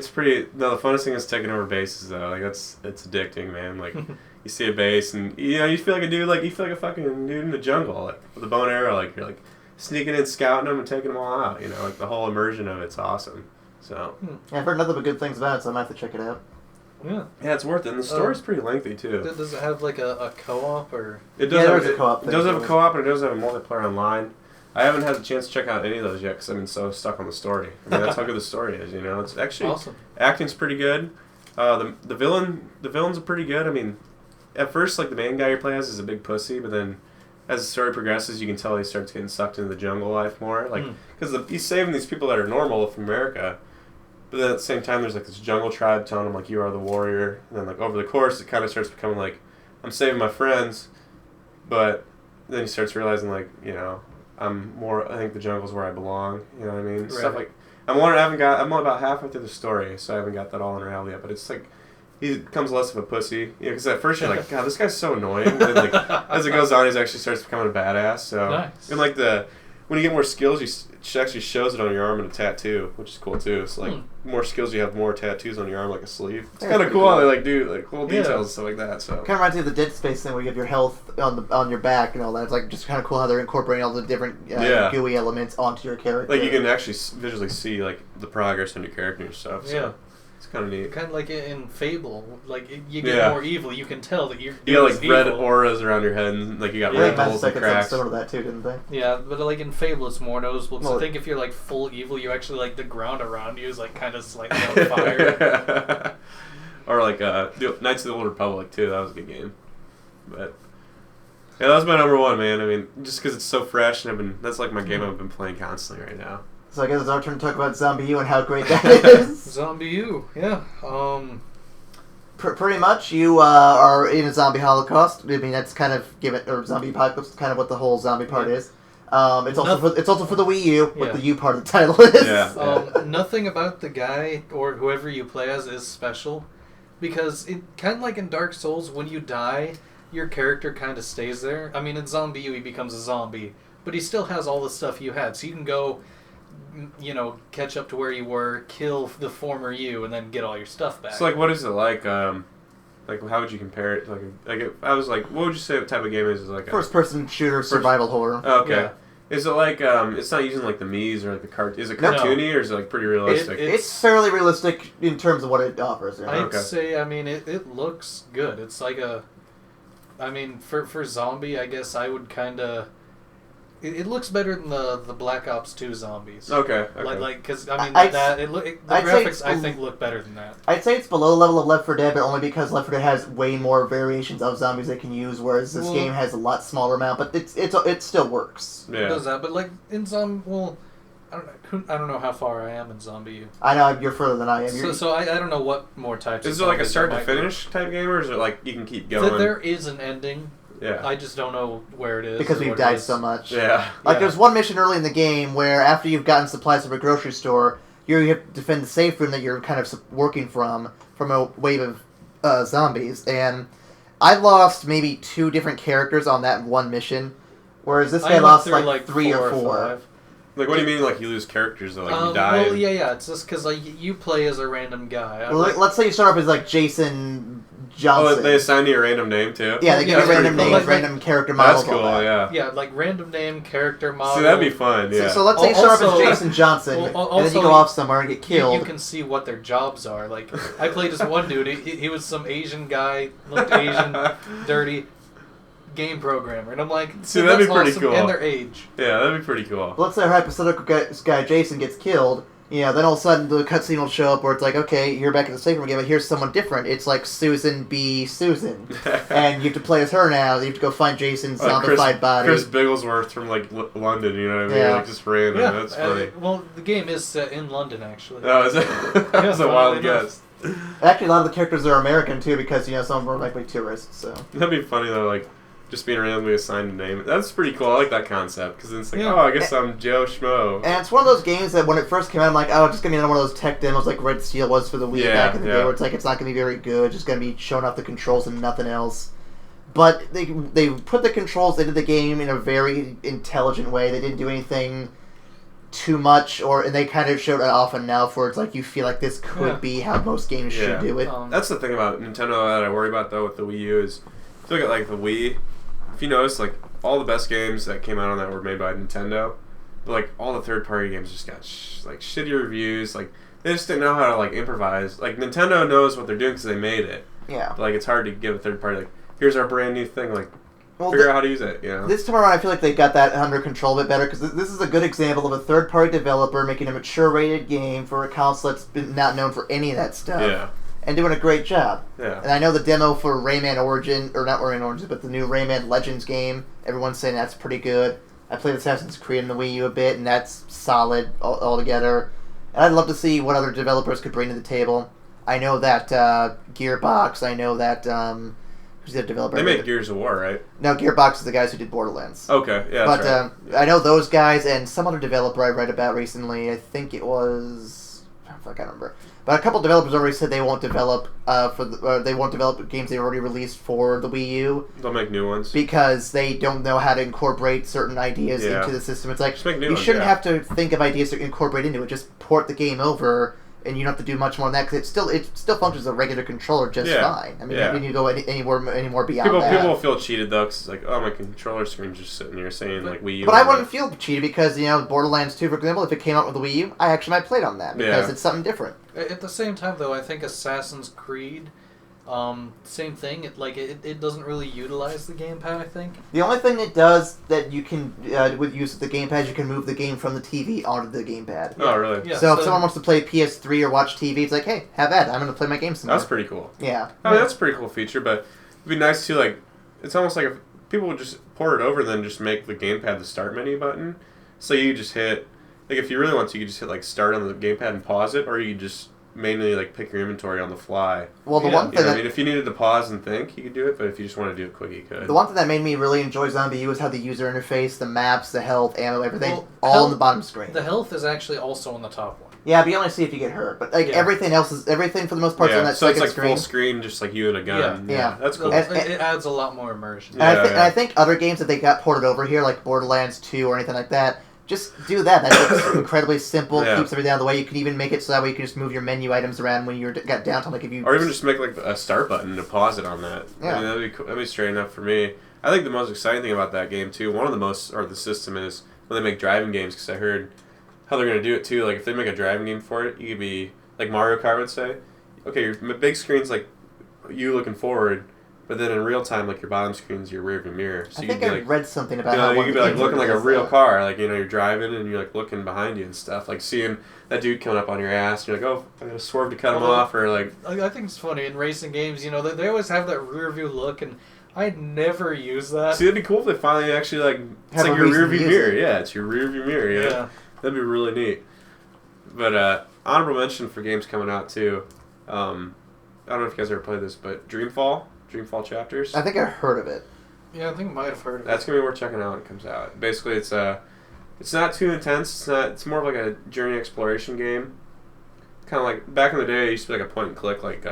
pretty, no, the funnest thing is taking over bases, though. Like, it's addicting, man. Like, you see a base, and, you know, you feel like a dude, like, you feel like a fucking dude in the jungle, like, with a bow and arrow, like, you're, like, sneaking in, scouting them, and taking them all out, you know? Like, the whole immersion of it's awesome. So. Yeah, I've heard nothing but good things about it, so I might have to check it out. Yeah, it's worth it. And the story's pretty lengthy too. Does it have like a co-op or? It does. There's a co-op. It does have a co-op, and it does have a multiplayer online. I haven't had a chance to check out any of those yet because I've been so stuck on the story. I mean, that's how good the story is. You know, it's actually awesome. Acting's pretty good. The villains are pretty good. I mean, at first, like the main guy you play as is a big pussy, but then as the story progresses, you can tell he starts getting sucked into the jungle life more. Like, because he's saving these people that are normal from America. But then at the same time, there's like this jungle tribe telling him like you are the warrior, and then like over the course, it kind of starts becoming like I'm saving my friends, but then he starts realizing like I think the jungle's where I belong. You know what I mean? Right. Stuff like I'm only about halfway through the story, so I haven't got that all unraveled yet. But it's like he becomes less of a pussy, because at first you're like, God, this guy's so annoying. And then, like as it goes on, he actually starts becoming a badass. So nice. And like when you get more skills, she actually shows it on your arm in a tattoo, which is cool too. So like more skills, you have more tattoos on your arm, like a sleeve. It's kind of cool how they like do like cool details and stuff like that. So kind of reminds me of the Dead Space thing where you have your health on your back and all that. It's like just kind of cool how they're incorporating all the different GUI elements onto your character. Like you can actually visually see like the progress on your character and stuff. So. Yeah. It's kind of neat. Kind of like in Fable, like you get more evil. You can tell that you're. You got like red auras around your head, and like you got wrinkles and cracks. Similar to that too, didn't they? Yeah, but like in Fable, it's more noticeable. Because I think if you're like full evil, you actually like the ground around you is like kind of slightly on fire. Or like Knights of the Old Republic too. That was a good game. But yeah, that was my number one, man. I mean, just because it's so fresh, and that's like my game I've been playing constantly right now. So I guess it's our turn to talk about Zombie U and how great that is. Zombie U, yeah. Pretty much, you are in a zombie holocaust. I mean, that's kind of or zombie apocalypse, kind of what the whole zombie part is. It's also for the Wii U, what the U part of the title is. Yeah. Nothing about the guy or whoever you play as is special, because it kind of like in Dark Souls, when you die, your character kind of stays there. I mean, in Zombie U, he becomes a zombie, but he still has all the stuff you had, so you can go catch up to where you were, kill the former you, and then get all your stuff back. So, like, what is it like? Like, how would you compare it? I was like, what would you say what type of game is it? Like first-person shooter, survival horror. Oh, okay. Yeah. Is it like it's not using like the Mii's or like the cart? Is it cartoony or is it like pretty realistic? It's fairly realistic in terms of what it offers. Yeah. I'd say, I mean, it looks good. It's like for zombie, I guess I would kind of. It looks better than the Black Ops 2 zombies. Okay. Because the graphics I think look better than that. I'd say it's below the level of Left 4 Dead, but only because Left 4 Dead has way more variations of zombies they can use, whereas this game has a lot smaller amount. But it still works. Yeah. It does that, but like in zombie, I don't know how far I am in zombie. I know you're further than I am. So I don't know what more types. Is it like a start to finish type game, or is it like you can keep going? There is an ending. Yeah. I just don't know where it is. Because we've died so much. Yeah. There's one mission early in the game where after you've gotten supplies from a grocery store, you have to defend the safe room that you're kind of working from a wave of zombies. And I lost maybe 2 different characters on that one mission, whereas this guy lost like 3 or 4. Like, what do you mean, like, you lose characters, like, you die? Well, yeah, it's just because, like, you play as a random guy. Let's say you start off as, like, Jason Johnson. Oh, they assign you a random name, too? Yeah, they give you random names, random character models. That's cool, yeah. Yeah, like, random name, character model. See, that'd be fun, yeah. So let's say you start off as Jason Johnson, and then you go off somewhere and get killed. You can see what their jobs are. Like, I played as one dude, he was some Asian guy, looked Asian, dirty, game programmer, and I'm like, see, that'd be pretty awesome. cool. And their age. Yeah, that'd be pretty cool. Let's say our hypothetical guy Jason gets killed. Then all of a sudden the cutscene will show up where it's like, okay, you're back at the safe room again, but here's someone different. It's like Susan B. Susan, and you have to play as her now. You have to go find Jason's zombified body. Chris Bigglesworth from like London, you know what I mean? Yeah. Like just random. Yeah, That's funny. Well, the game is set in London, actually. Oh, is it? That's a wild guess. Actually, a lot of the characters are American too, because some of them are likely tourists. So that'd be funny though, like. Just being randomly assigned a name. That's pretty cool. I like that concept. Because it's like, I guess I'm Joe Schmo. And it's one of those games that when it first came out, I'm like, it's just going to be another one of those tech demos like Red Steel was for the Wii back in the day, where it's like, it's not going to be very good. Just going to be showing off the controls and nothing else. But they put the controls into the game in a very intelligent way. They didn't do anything too much, and they kind of showed it off enough where it's like, you feel like this could be how most games should do it. That's the thing about Nintendo that I worry about, though, with the Wii U is, if you look at, like, the Wii, if you notice, like, all the best games that came out on that were made by Nintendo, but, like, all the third-party games just got, shitty reviews. Like, they just didn't know how to, like, improvise. Like, Nintendo knows what they're doing because they made it. Yeah. But, like, it's hard to give a third-party, like, here's our brand new thing, like, figure out how to use it, This time around, I feel like they got that under control a bit better, because this is a good example of a third-party developer making a mature-rated game for a console that's been not known for any of that stuff. Yeah. And doing a great job. Yeah. And I know the demo for Rayman Origin, or not Rayman Origins, but the new Rayman Legends game, everyone's saying that's pretty good. I played Assassin's Creed on the Wii U a bit, and that's solid altogether. And I'd love to see what other developers could bring to the table. I know that Gearbox, I know that, who's the developer? They made Gears of War, right? No, Gearbox is the guys who did Borderlands. Okay, yeah, that's right. I know those guys and some other developer I read about recently, I think it was... I can't remember. But a couple developers already said they won't develop they won't develop games they already released for the Wii U. They'll make new ones because they don't know how to incorporate certain ideas into the system. It's like you shouldn't have to think of ideas to incorporate into it. Just port the game over, and you don't have to do much more than that because it still functions as a regular controller just fine. I mean, you need to go any more beyond that. People will feel cheated though, because it's like, oh, my controller screen's just sitting here saying like Wii U. But I wouldn't feel cheated because Borderlands 2, for example, if it came out with the Wii U, I actually might play it on that because it's something different. At the same time, though, I think Assassin's Creed, same thing. It doesn't really utilize the gamepad, I think. The only thing it does that you can, with use of the gamepad, you can move the game from the TV onto the gamepad. Oh, really? Yeah, so if someone wants to play PS3 or watch TV, it's like, hey, have at it. I'm going to play my game some more. That's pretty cool. Yeah. I mean, that's a pretty cool feature, but it'd be nice to, like, it's almost like if people would just port it over and then just make the gamepad the start menu button. So you just hit... Like, if you really want to, you could just hit, like, start on the gamepad and pause it, or you could just mainly, like, pick your inventory on the fly. Well, the one thing I mean, if you needed to pause and think, you could do it, but if you just want to do it quick, you could. The one thing that made me really enjoy Zombie U was how the user interface, the maps, the health, ammo, everything, all on the bottom screen. The health is actually also on the top one. Yeah, but you only see if you get hurt. But, everything else is, everything for the most part is on that second screen. So it's, like, full screen, just like you and a gun. Yeah. That's cool. It adds a lot more immersion. And I think other games that they got ported over here, like Borderlands 2 or anything like that, Just do that. That looks incredibly simple. Yeah. Keeps everything out of the way. You can even make it so that way you can just move your menu items around when you're got downtime. Like if you or even just make like a start button to pause it on that. Yeah. I mean, that'd be straight enough for me. I think the most exciting thing about that game too, the system is when they make driving games, because I heard how they're gonna do it too. Like if they make a driving game for it, you could be like Mario Kart would say, okay, your big screen's like you looking forward. But then in real time, like your bottom screen's your rearview mirror. So I you think could be I like, read something about you how could be like looking like a real car, like you're driving and you're like looking behind you and stuff, like seeing that dude coming up on your ass. And you're like, oh, I gotta swerve to cut him off, or like. I think it's funny in racing games. They always have that rear view look, and I never use that. See, it'd be cool if they finally actually like it's Have like a your reason to rearview use mirror. it. Yeah, it's your rearview mirror. Yeah, that'd be really neat. But honorable mention for games coming out too. I don't know if you guys ever played this, but Dreamfall Chapters. I think I heard of it. Yeah, I think I might have heard of it. That's gonna be worth checking out when it comes out. Basically, it's not too intense. It's more of like a journey exploration game. Kind of like back in the day, it used to be like a point and click, like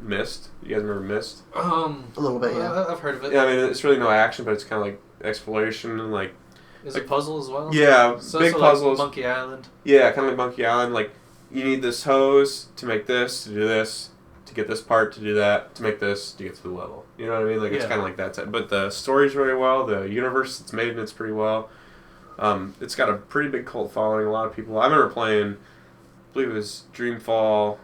Myst. You guys remember Myst? A little bit, yeah. I've heard of it. Yeah, I mean it's really no action, but it's kind of like exploration and like. Is it puzzle as well? Yeah, big puzzles. Like Monkey Island. Yeah, kind of like Monkey Island. Like you need this hose to make this, to do this, to get this part, to do that, to make this, to get to the level. You know what I mean? Like it's kind of like that type. But the story's really well. The universe it's made in it's pretty well. It's got a pretty big cult following. A lot of people. I remember playing. I believe it was Dreamfall,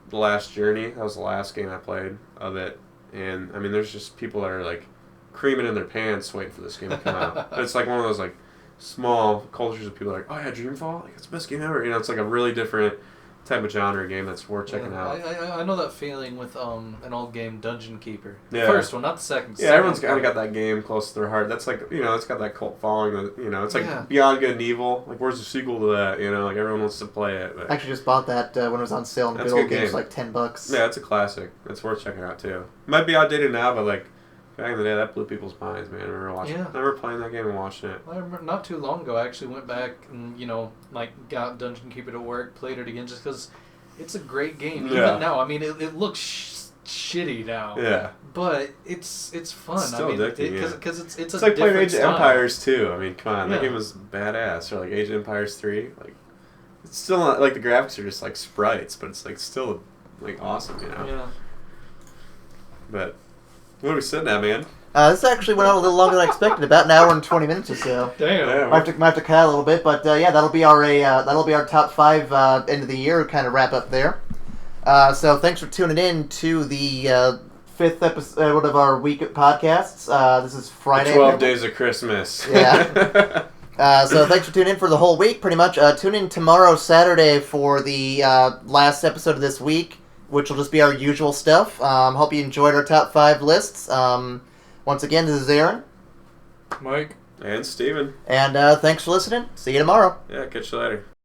The Last Journey. That was the last game I played of it. And I mean, there's just people that are like creaming in their pants waiting for this game to come out. It's like one of those like small cultures of people like, oh yeah, Dreamfall, like it's the best game ever. It's like a really different type of genre game that's worth checking out. I know that feeling with an old game, Dungeon Keeper. Yeah. The first one, not the second. Yeah, everyone's kind of got that game close to their heart. That's like, it's got that cult following that, it's like Beyond Good and Evil. Like, where's the sequel to that? Like everyone wants to play it. But I actually just bought that when it was on sale in the good old games, like $10. Yeah, it's a classic. It's worth checking out too. Might be outdated now, but like back in the day, that blew people's minds, man. I remember playing that game and watching it. I remember not too long ago, I actually went back and, got Dungeon Keeper to work, played it again just because it's a great game. Yeah. Even now, I mean, it looks shitty now. Yeah. But it's fun. It's still addicting, because it's like playing Age of style. Empires 2. I mean, come on. That game was badass. Or like Age of Empires 3. Like, it's still not, like, the graphics are just like sprites, but it's like still like awesome, Yeah. But what are we sitting at, man? This actually went on a little longer than I expected, about an hour and 20 minutes or so. Damn. Yeah, Might have to cut out a little bit, but that'll be our top 5 end of the year kind of wrap up there. So thanks for tuning in to the 5th episode of our week of podcasts. This is Friday. 12 Days of Christmas. Yeah. So thanks for tuning in for the whole week, pretty much. Tune in tomorrow, Saturday, for the last episode of this week, which will just be our usual stuff. Hope you enjoyed our top 5 lists. Once again, this is Aaron. Mike. And Steven. And thanks for listening. See you tomorrow. Yeah, catch you later.